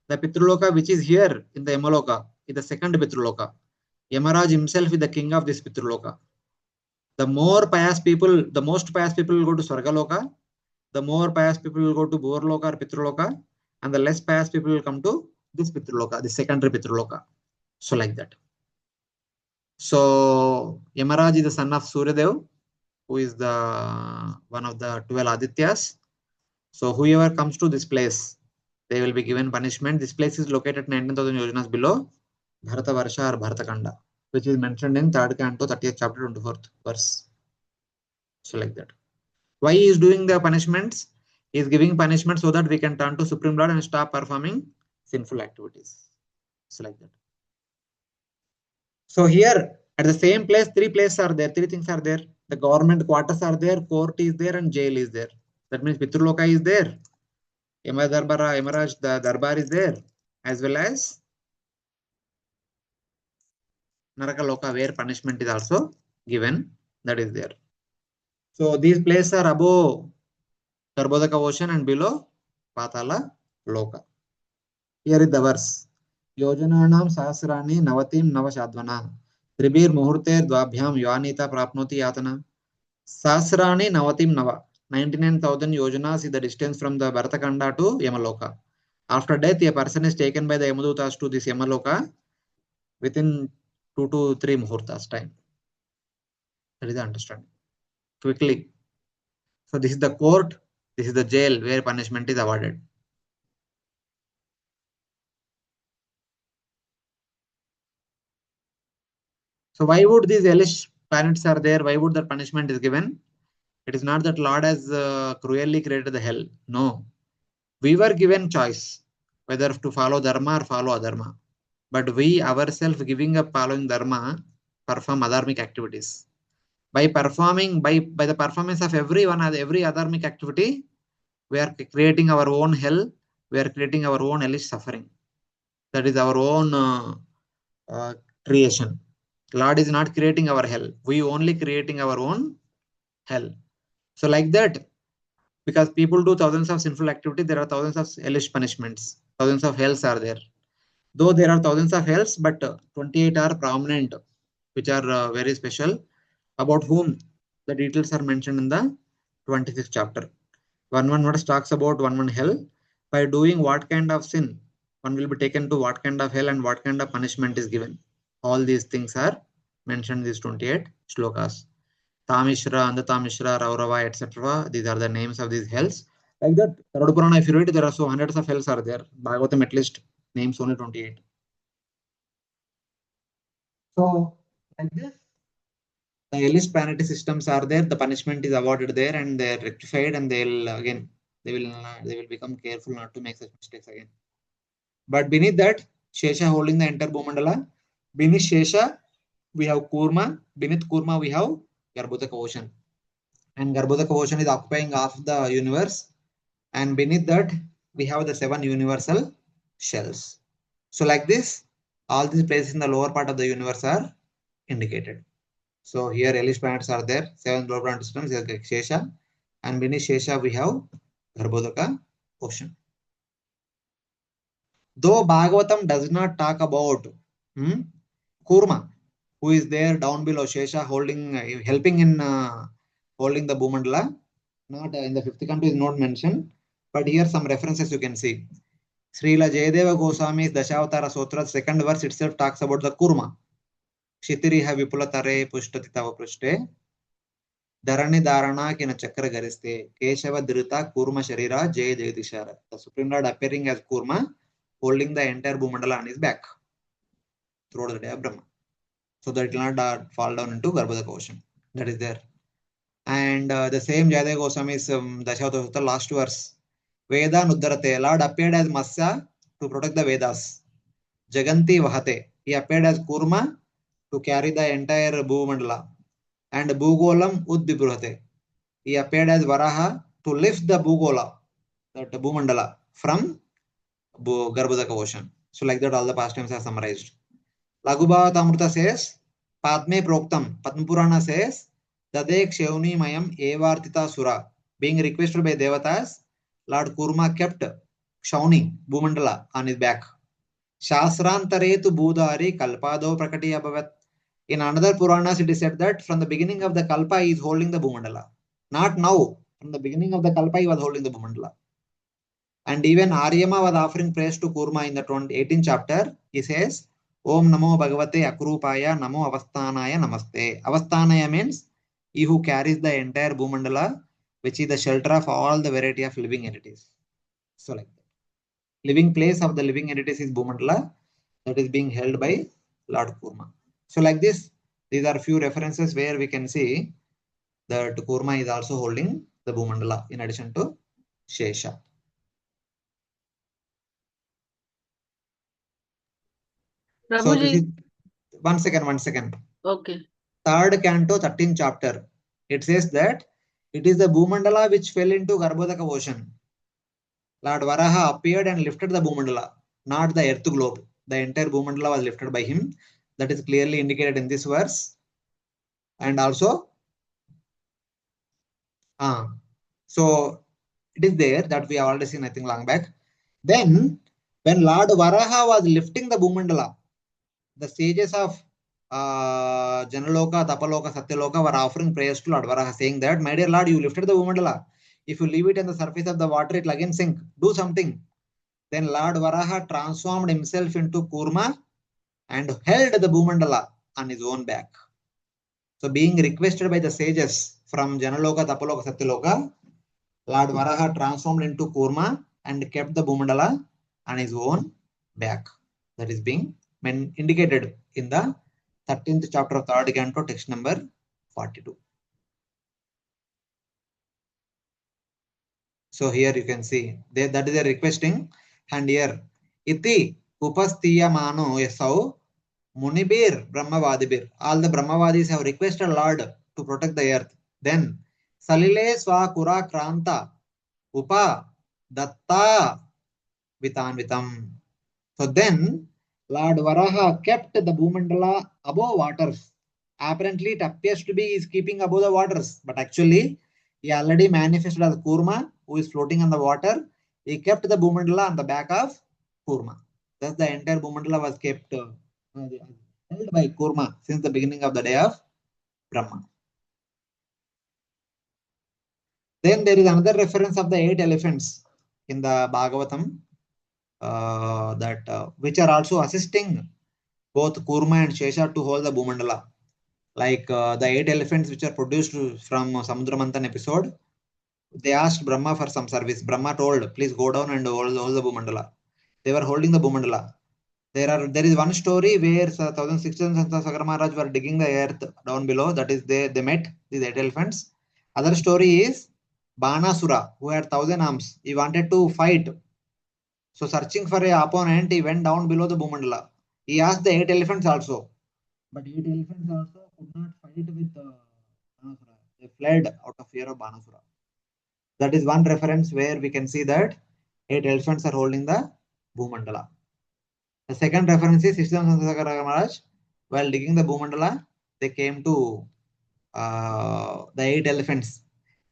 The Pitru-loka which is here in the Yamaloka is the second Pitru-loka. Yamaraj himself is the king of this Pitru-loka. The most pious people will go to Swarga-loka, the more pious people will go to Bhuvar-loka or Pitru-loka, and the less pious people will come to this Pitru-loka, the secondary Pitru-loka. So like that. So Yamaraj is the son of Suryadev, who is the one of the 12 Adityas. So whoever comes to this place, they will be given punishment. This place is located 19,000 yojanas below Bharatavarsha or Bharatakanda, which is mentioned in 3rd canto, 30th chapter, 24th verse. So like that. Why he is doing the punishments? He is giving punishment so that we can turn to Supreme Lord and stop performing sinful activities. So like that. So here at the same place, 3 places are there, 3 things are there. The government quarters are there, court is there, and jail is there. That means Pitru-loka is there. Yamaraj, the Darbar is there, as well as Naraka-loka, where punishment is also given, that is there. So these places are above Garbhodaka ocean and below Patala-loka. Here is the verse. Yojananam sahasrani navatim navashadvana. Tribir muhurter dvabhyam yanita prapnoti yatana. Sahasrani navatim nava. 99,000 yojanas is the distance from the Bharatakanda to Yamaloka. After death, a person is taken by the Yamadutas to this Yamaloka within 2 to 3 muhurtas time. That is the understanding. Quickly. So this is the court, this is the jail where punishment is awarded. So why would these hellish planets are there? Why would the punishment is given? It is not that Lord has cruelly created the hell. No. We were given choice whether to follow Dharma or follow Adharma. But we ourselves giving up following Dharma, perform adharmic activities. By performing, by the performance of every adharmic activity, we are creating our own hell. We are creating our own hellish suffering. That is our own creation. Lord is not creating our hell. We only creating our own hell. So like that, because people do thousands of sinful activities, there are thousands of hellish punishments. Thousands of hells are there. Though there are thousands of hells, but 28 are prominent, which are very special, about whom the details are mentioned in the 26th chapter. 1 verse talks about 1 hell. By doing what kind of sin, one will be taken to what kind of hell and what kind of punishment is given. All these things are mentioned in these 28 shlokas. Tamishra, Andatamishra, Raurava, etc. These are the names of these hells. Like that, Garuda Purana, if you read, there are so hundreds of hells are there. Bhagavatam at least names only 28. So, like this, the hellish planetary systems are there. The punishment is awarded there, and they are rectified, and they will again they will become careful not to make such mistakes again. But beneath that, Sesa holding the entire Bhumandala. Beneath Sesa, we have Kurma. Beneath Kurma, we have Garbhodaka ocean. And Garbhodaka ocean is occupying half the universe. And beneath that, we have the 7 universal shells. So like this, all these places in the lower part of the universe are indicated. So here hellish planets are there. 7 lower planet systems is like Sesa. And beneath Sesa, we have Garbhodaka ocean. Though Bhagavatam does not talk about Kurma, who is there down below Sesa, helping in holding the Bhumandala, not in the 5th canto is not mentioned, but here some references you can see. Srila Jayadeva Goswami's Dashavatara Sutra, 2nd verse itself talks about the Kurma. Kshitiriha Vipula Tare Pushtati Tava Prushte Dharani Dharana Kina Chakra Gariste Keshava Dhrita Kurma Sharira Jay Jagadishara. The Supreme Lord appearing as Kurma, holding the entire Bhumandala on his back throughout the day of Brahma, so that it will not fall down into Garbhodaka ocean. That is there. And the same Jayadeva Goswami's Dashavatara Sutra, last verse. Veda Nuddarate. Lord appeared as Matsya to protect the Vedas. Jaganti Vahate. He appeared as Kurma to carry the entire Bhumandala. And Bhugolam Udbibruhate. He appeared as Varaha to lift the Bhugola, that Bhumandala, from Garbhodaka ocean. So like that, all the pastimes are summarized. Laghubhavatamrita says, Padme Proktam. Padma Purana says, Dadek Sheuni Mayam Evartita Sura. Being requested by Devatas, Lord Kurma kept Shauni, Bhumandala, on his back. Shasrantaretu Budhari Kalpado Prakati Abhavat. In another Puranas, it is said that from the beginning of the Kalpa, he is holding the Bhumandala. Not now. From the beginning of the Kalpa, he was holding the Bhumandala. And even Aryama was offering praise to Kurma in the 18th chapter. He says, Om Namo Bhagavate Akrupaya Namo Avasthanaya Namaste. Avasthanaya means he who carries the entire Bhumandala, which is the shelter of all the variety of living entities. So like that. Living place of the living entities is Bhumandala, that is being held by Lord Kurma. So like this, these are few references where we can see that Kurma is also holding the Bhumandala in addition to Sesa. So this is, one second. Okay. Third canto, 13th chapter. It says that it is the Bhumandala which fell into Garbhodaka ocean. Lord Varaha appeared and lifted the Bhumandala, not the earth globe. The entire Bhumandala was lifted by him. That is clearly indicated in this verse. And also, so it is there that we have already seen, I think, long back. Then, when Lord Varaha was lifting the Bhumandala, the sages of Janaloka, Tapaloka, Satyaloka were offering prayers to Lord Varaha, saying that, my dear Lord, you lifted the Bhumandala. If you leave it on the surface of the water, it will again sink. Do something. Then Lord Varaha transformed himself into Kurma and held the Bhumandala on his own back. So being requested by the sages from Janaloka, Tapaloka, Satyaloka, Lord Varaha transformed into Kurma and kept the Bhumandala on his own back. That is being indicated in the 13th chapter of 3rd canto, text number 42. So here you can see that is a requesting, and here iti upastiyamano yasau munibir brahmavadibir. All the brahmavadis have requested Lord to protect the earth. Then salile swakura kranta upa datta vitanvitam. So then Lord Varaha kept the Bhumandala above waters. Apparently, it appears to be is keeping above the waters, but actually, he already manifested as Kurma, who is floating on the water. He kept the Bhumandala on the back of Kurma. Thus, the entire Bhumandala was kept held by Kurma since the beginning of the day of Brahma. Then there is another reference of the 8 elephants in the Bhagavatam, which are also assisting both Kurma and Sesa to hold the Bhumandala. Like the 8 elephants which are produced from Samudra Manthan episode, they asked Brahma for some service. Brahma told, please go down and hold the Bhumandala. They were holding the Bhumandala. There is one story where 1016 Santa Sakara Maharaj were digging the earth down below. That is, they met these 8 elephants. Other story is Banasura, who had 1000 arms. He wanted to fight. So searching for an opponent, he went down below the Bhumandala. He asked the 8 elephants also. But 8 elephants also could not fight with Banasura. They fled out of fear of Banasura. That is one reference where we can see that 8 elephants are holding the Bhumandala. The second reference is 16 Santa Sakara Maharaj. While digging the Bhumandala, they came to the 8 elephants.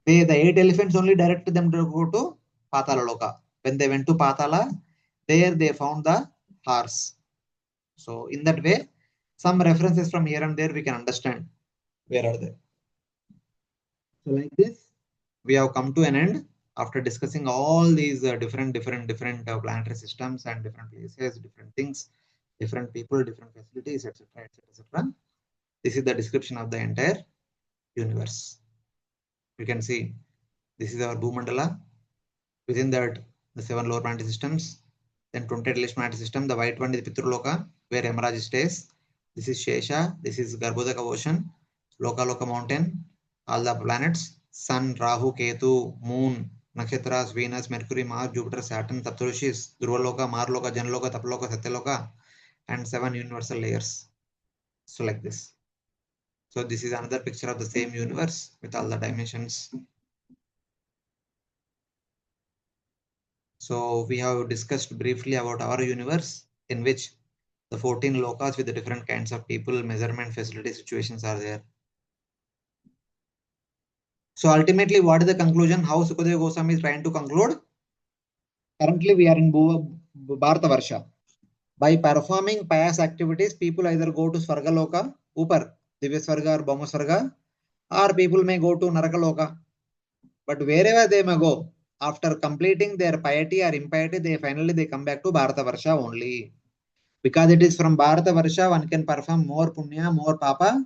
The 8 elephants only directed them to go to Patala-loka. When they went to Patala, there they found the horse. So in that way, some references from here and there we can understand where are they. So like this, we have come to an end after discussing all these different planetary systems and different places, different things, different people, different facilities, etc., etc., etc. This is the description of the entire universe. You can see this is our Bhumandala. Within that, the 7 lower planetary systems, then 28 less planetary system. The white one is Pitru-loka, where Yamaraj stays. This is Sesa. This is Garbhodaka ocean, Loka-loka mountain, all the planets, Sun, Rahu, Ketu, Moon, Nakshatras, Venus, Mercury, Mars, Jupiter, Saturn, Saptarishis, Dhruva-loka, Mar-loka, Janaloka, Tapaloka, Satyaloka, and 7 universal layers. So like this. So this is another picture of the same universe with all the dimensions. So we have discussed briefly about our universe, in which the 14 lokas with the different kinds of people, measurement, facility, situations are there. So ultimately, what is the conclusion? How Sukadeva Goswami is trying to conclude? Currently, we are in Bharatavarsha. By performing pious activities, people either go to Svarga-loka, Upar, Bila-svargas or Bhuvar-loka, or people may go to Naraka-loka. But wherever they may go, after completing their piety or impiety, they finally come back to Bharatavarsha only. Because it is from Bharatavarsha one can perform more punya, more papa,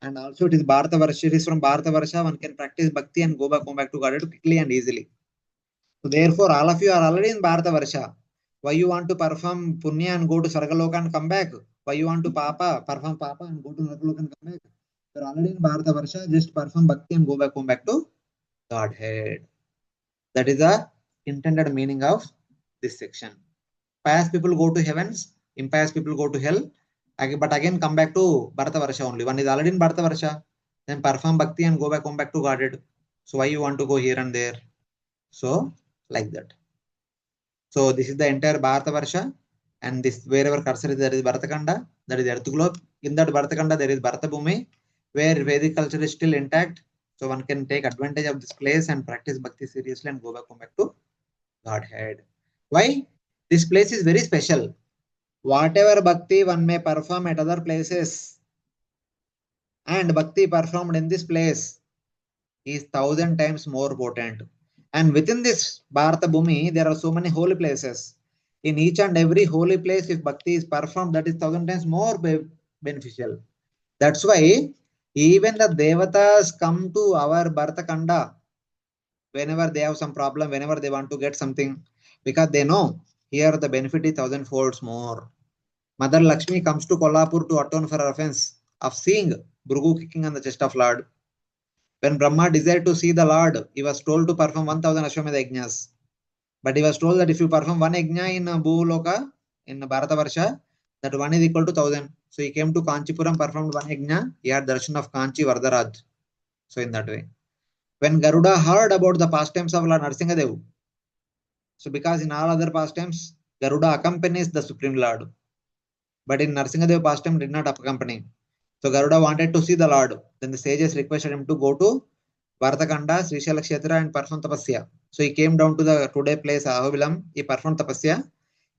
and also it is Bharatavarsha. It is from Bharatavarsha one can practice bhakti and go back to God quickly and easily. So therefore, all of you are already in Bharatavarsha. Why you want to perform punya and go to Naraka-loka and come back? Why you want to perform papa and go to Naraka-loka and come back? You are already in Bharatavarsha. Just perform bhakti and go back to Godhead. That is the intended meaning of this section. Pious people go to heavens, impious people go to hell. But again, come back to Bharatavarsha only. One is already in Bharatavarsha. Then perform bhakti and go back to Godhead. So why you want to go here and there? So like that. So this is the entire Bharatavarsha, and this wherever cursor is there is Bharatakanda, that is Earth globe. In that Bharatakanda there is Bharatapumi, where Vedic culture is still intact. So one can take advantage of this place and practice bhakti seriously and go back to Godhead. Why? This place is very special. Whatever bhakti one may perform at other places, and bhakti performed in this place is 1,000 times more potent. And within this Bharata Bhumi, there are so many holy places. In each and every holy place, if bhakti is performed, that is 1,000 times more beneficial. That's why even the devatas come to our Bharata Kanda whenever they have some problem, whenever they want to get something, because they know here the benefit is 1,000 folds more. Mother Lakshmi comes to Kolhapur to atone for her offense of seeing Bhrugu kicking on the chest of Lord. When Brahma desired to see the Lord, he was told to perform 1,000 Ashwamedha yajnas. But he was told that if you perform one yajna in Bhuvar-loka, in Bharatavarsha, that one is equal to 1,000. So he came to Kanchipuram, performed one yajna, he had darshan of Kanchi Vardharaj. So in that way. When Garuda heard about the pastimes of Lord Narasimhadev, so because in all other pastimes, Garuda accompanies the Supreme Lord. But in Narasimhadev pastime did not accompany. So Garuda wanted to see the Lord. Then the sages requested him to go to Bharatakanda, Srishala Kshetra and perform tapasya. So he came down to the today place Ahobilam, he performed tapasya.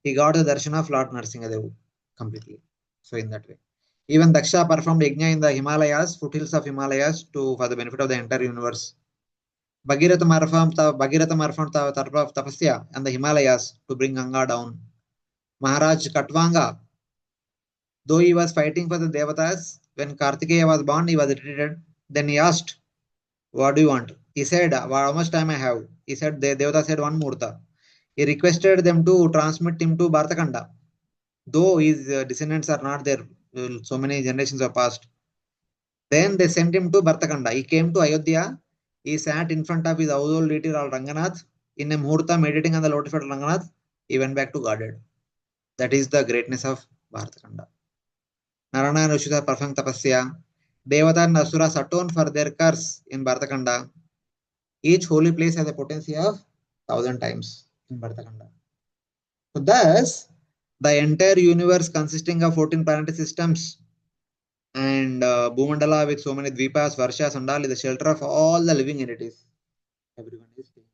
He got the darshan of Lord Narasimhadev completely. So in that way. Even Daksha performed yajna in the Himalayas, foothills of Himalayas for the benefit of the entire universe. Bhagirath performed tapasya and the Himalayas to bring Ganga down. Maharaj Katvanga, though he was fighting for the Devatas, when Kartikeya was born, he was retreated. Then he asked, what do you want? He said, how much time I have? He said, the Devata said 1 Murta. He requested them to transmit him to Bharatakanda. Though his descendants are not there, so many generations have passed. Then they sent him to Bharatakanda. He came to Ayodhya. He sat in front of his household deity called Ranganath. In a Murta, meditating on the lotus feet of Ranganath, he went back to Godhead. That is the greatness of Bharatakanda. Narana and Ushita performed tapasya. Devata and Asuras atone for their curse in Bharatakanda. Each holy place has a potency of 1,000 times in Bharatakanda. So thus, the entire universe consisting of 14 planetary systems and Bhumandala with so many dvipas, varshas and all is the shelter of all the living entities. Everyone is staying.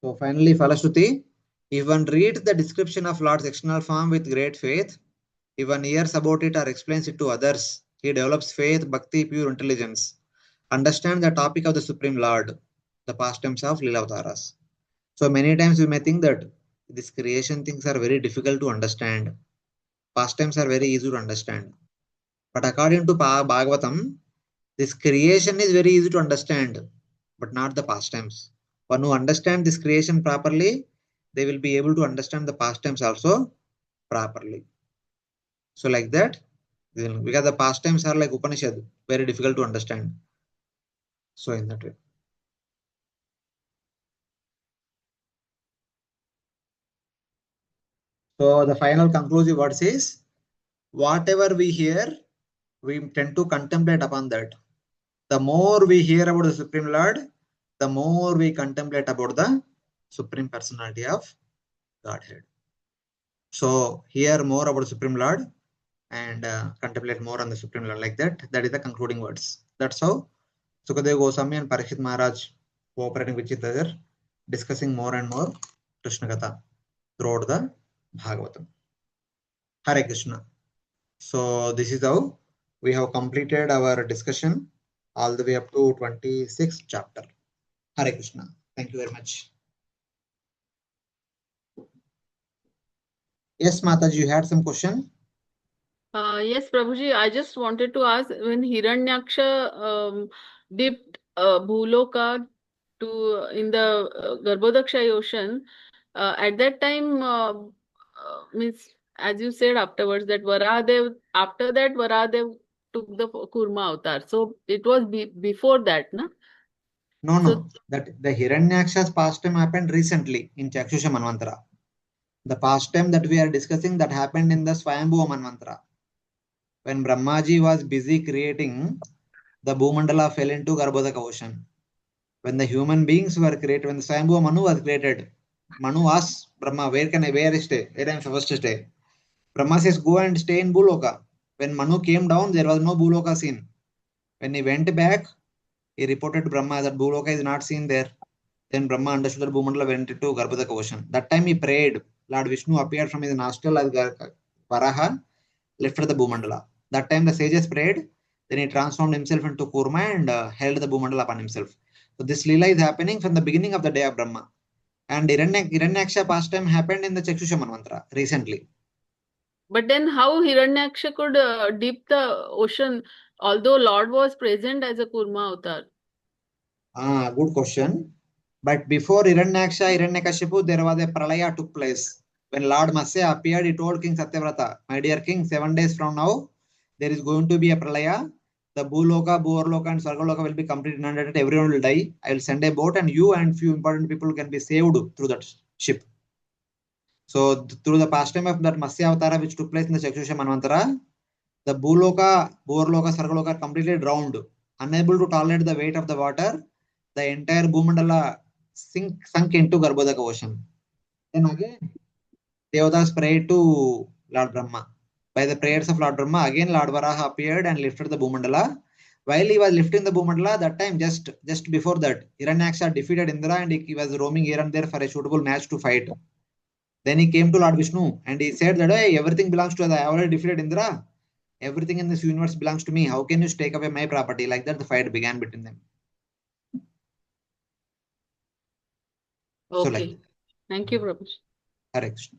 So finally, Falashruti, if one reads the description of Lord's external form with great faith, if one hears about it or explains it to others, he develops faith, bhakti, pure intelligence. Understand the topic of the Supreme Lord, the pastimes of Lila Avtaras. So many times we may think that these creation things are very difficult to understand. Pastimes are very easy to understand. But according to Bhagavatam, this creation is very easy to understand, but not the pastimes. One who understands this creation properly, they will be able to understand the pastimes also properly. So like that, because the pastimes are like Upanishad, very difficult to understand. So in that way. So the final conclusive words is, whatever we hear, we tend to contemplate upon that. The more we hear about the Supreme Lord, the more we contemplate about the Supreme Personality of Godhead. So hear more about the Supreme Lord and contemplate more on the Supreme Lord like that. That is the concluding words. That's how Sukadeva Goswami and Parikshit Maharaj cooperating with each other, discussing more and more Krishna Katha throughout the Bhagavatam. Hare Krishna. So this is how we have completed our discussion all the way up to 26th chapter. Hare Krishna. Thank you very much. Yes, Mataji, you had some question? Yes, Prabhuji, I just wanted to ask, when Hiranyaksha dipped Bhuloka to in the Garbhodaksha ocean, at that time, means as you said afterwards that Varahadev, after that Varahadev took the Kurma avatar. So it was before that, na? No, So no. That the Hiranyaksha's pastime happened recently in Chakshusha Manvantara. The pastime that we are discussing that happened in the Swayambhuva Manvantara. When Brahmaji was busy creating, the Bhumandala fell into Garbhodaka ocean. When the human beings were created, when the Swayambhuva Manu was created, Manu asked Brahma, where I stay? Where I am supposed to stay? Brahma says, go and stay in Bhuloka. When Manu came down, there was no Bhuloka seen. When he went back, he reported to Brahma that Bhuloka is not seen there. Then Brahma understood that Bhumandala went into Garbhodaka ocean. That time he prayed. Lord Vishnu appeared from his nostril as Varaha, lifted the Bhumandala. That time the sages prayed. Then he transformed himself into Kurma and held the Bhumandala upon himself. So this Leela is happening from the beginning of the day of Brahma. And Hiranyaksha pastime happened in the Chakshusha Manvantara recently. but then how Hiranyaksha could dip the ocean, although Lord was present as a Kurma avatar? Good question. But before Hiranyakashipu, there was a pralaya took place. When Lord Matsya appeared, he told King Satyavrata, my dear king, 7 days from now, there is going to be a pralaya. The Bhuloka, Bhuvar-loka and Sarga-loka will be completely inundated. Everyone will die. I will send a boat and you and few important people can be saved through that ship. So through the pastime of that Matsya Avatara which took place in the Chakshusha Manvantara, the Bhuloka, Bhuvar-loka, Sarga-loka are completely drowned. Unable to tolerate the weight of the water, the entire Bhumandala sunk into Garbhodaka ocean. Then again, Devatas prayed to Lord Brahma. By the prayers of Lord Brahma, again Lord Varaha appeared and lifted the Bhumandala. While he was lifting the Bhumandala, that time just before that, Hiranyaksha defeated Indra and he was roaming here and there for a suitable match to fight. Then he came to Lord Vishnu and he said that, hey, everything belongs to us. I already defeated Indra. Everything in this universe belongs to me. How can you take away my property? Like that, the fight began between them. So like, Okay. Thank you, Prabhuji. Hare Krishna.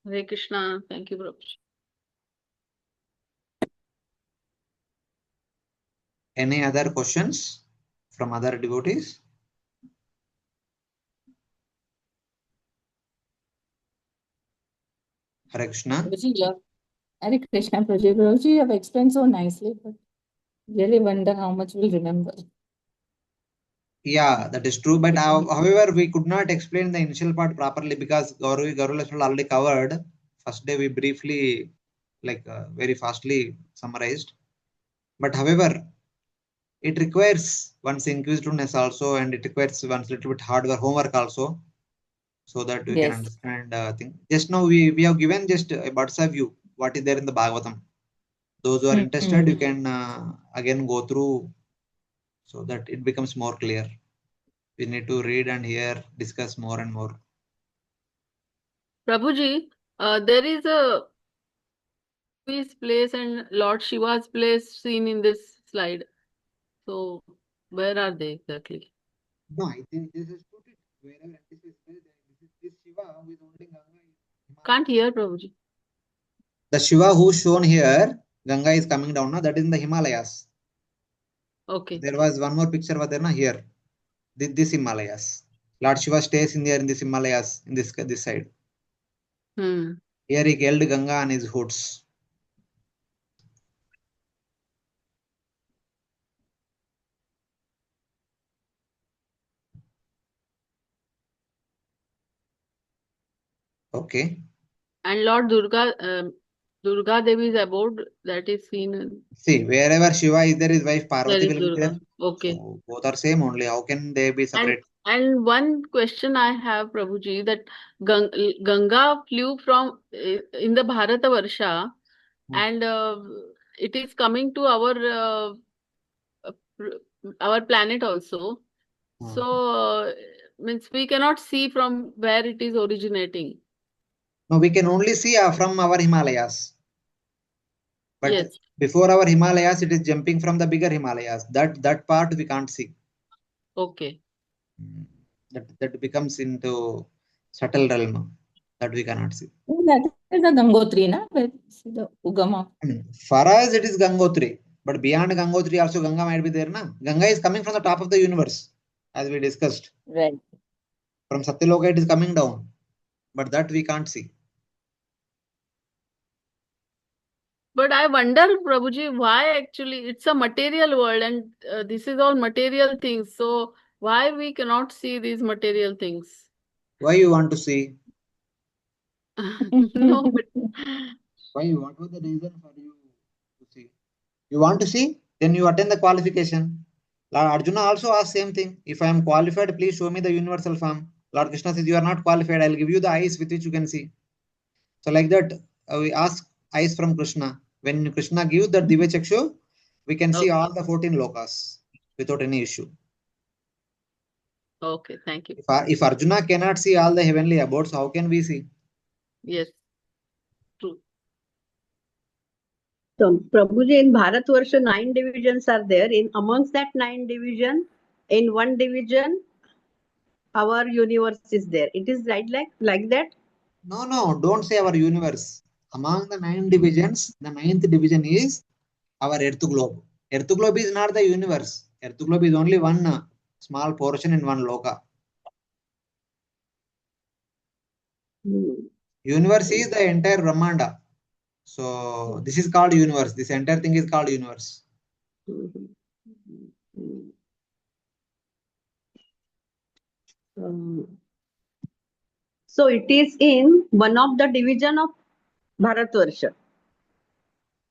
Hare Krishna. Thank you, Prabhuji. Any other questions from other devotees? Hare Krishna. Prabhuji, Hare Krishna, Prabhuji, you have explained so nicely, but really wonder how much we'll remember. Yeah, that is true. But however, we could not explain the initial part properly because Gauru already covered. First day we briefly, very fastly summarized. But however, it requires one's inquisitiveness also, and it requires one's little bit hard work, homework also, so that we can understand things. Just now we have given just a bird's eye view what is there in the Bhagavatam. Those who are interested, you can again go through so that it becomes more clear. We need to read and hear, discuss more and more. Prabhuji, there is a Vishnu's place and Lord Shiva's place seen in this slide. So where are they exactly? No, I think this is put it wherever this is this Shiva who is holding Ganga. Can't hear, Prabhuji. The Shiva who is shown here, Ganga is coming down now. That is in the Himalayas. Okay. There was one more picture over there now here. This Himalayas. Lord Shiva stays in there in this Himalayas in this side. Here he held Ganga on his hoods. Okay. And Lord Durga Devi's abode that is seen. See, wherever Shiva is there, his wife Parvati will be there. Okay. So both are same only. How can they be separate? And one question I have, Prabhuji, that Ganga flew from in the Bharata Varsha, and it is coming to our planet also. So means we cannot see from where it is originating. No, we can only see from our Himalayas. But yes, before our Himalayas, it is jumping from the bigger Himalayas. That part we can't see. Okay. That becomes into subtle realm that we cannot see. That is the Gangotri, na? Where is the Ugama. For us, it is Gangotri. But beyond Gangotri, also Ganga might be there, na? Ganga is coming from the top of the universe, as we discussed. Right. From Satyaloka, it is coming down. But that we can't see. But I wonder, Prabhuji, why actually it's a material world and this is all material things. So why we cannot see these material things? Why you want to see? No, but Why? What was the reason for you to see? You want to see? Then you attend the qualification. Lord Arjuna also asked same thing. If I am qualified, please show me the universal form. Lord Krishna says, you are not qualified. I'll give you the eyes with which you can see. So like that, we ask eyes from Krishna. When Krishna gives the Divya Chakshu, we can see Okay. all the 14 lokas without any issue. Okay, thank you. If Arjuna cannot see all the heavenly abodes, how can we see? Yes, true. So, Prabhuji, in Bharatvarsha, 9 divisions are there. In amongst that 9 division, in one division, our universe is there. It is right like that. No, don't say our universe. Among the 9 divisions, the 9th division is our Earth globe. Earth globe is not the universe. Earth globe is only one small portion in one loka. Universe is the entire Brahmanda. So this is called universe. This entire thing is called universe. So it is in one of the division of Bharatvarsha.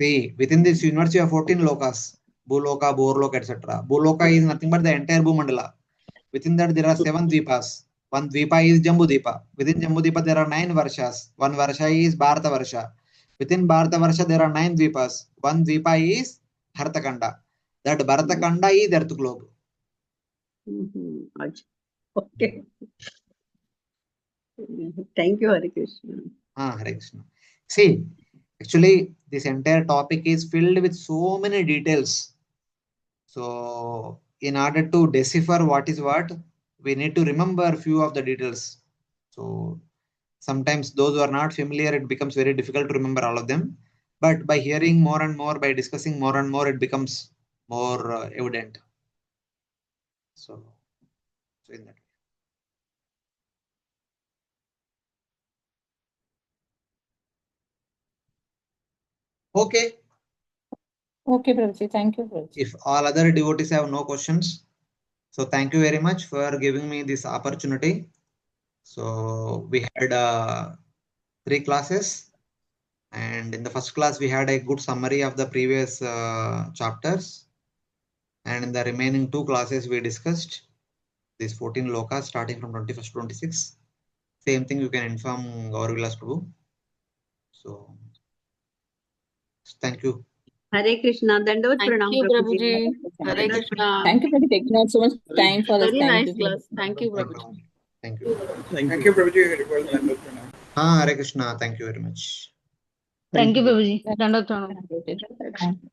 See, within this universe you have 14 lokas. Bhuloka, Bhuvar-loka, etc. Bhuloka is nothing but the entire Bhumandala. Within that there are 7 dvipas. One dvipa is Jambu-dvipa. Within Jambu-dvipa there are 9 varshas. One varsha is Bharata Varsha. Within Bharata Varsha there are 9 dvipas. One dvipa is Bharatakanda. That Bharatakanda is Earth globe. Okay. Thank you, Hare Krishna. Hare Krishna. See, actually this entire topic is filled with so many details. So in order to decipher what is what, we need to remember few of the details. So sometimes those who are not familiar, it becomes very difficult to remember all of them. But by hearing more and more, by discussing more and more, it becomes more evident. So in that. Okay. Okay, Prabhuji. Thank you, Prabhuji. If all other devotees have no questions, so thank you very much for giving me this opportunity. So we had 3 classes, and in the first class we had a good summary of the previous chapters, and in the remaining 2 classes we discussed these 14 lokas starting from 21st to 26. Same thing you can inform Gauravilas Prabhu. So thank you. Hare Krishna. Dandavat Thank pranam, you, Prabhuji. Prabhuji. Hare Krishna. Thank you for taking out so much time for us. Very Thank nice you. class. Thank you, Prabhuji. Thank you. Thank you, Prabhuji. Hare Krishna. Thank you very much. Thank Thank you, you. Prabhuji. Dandavat pranam. Thank you.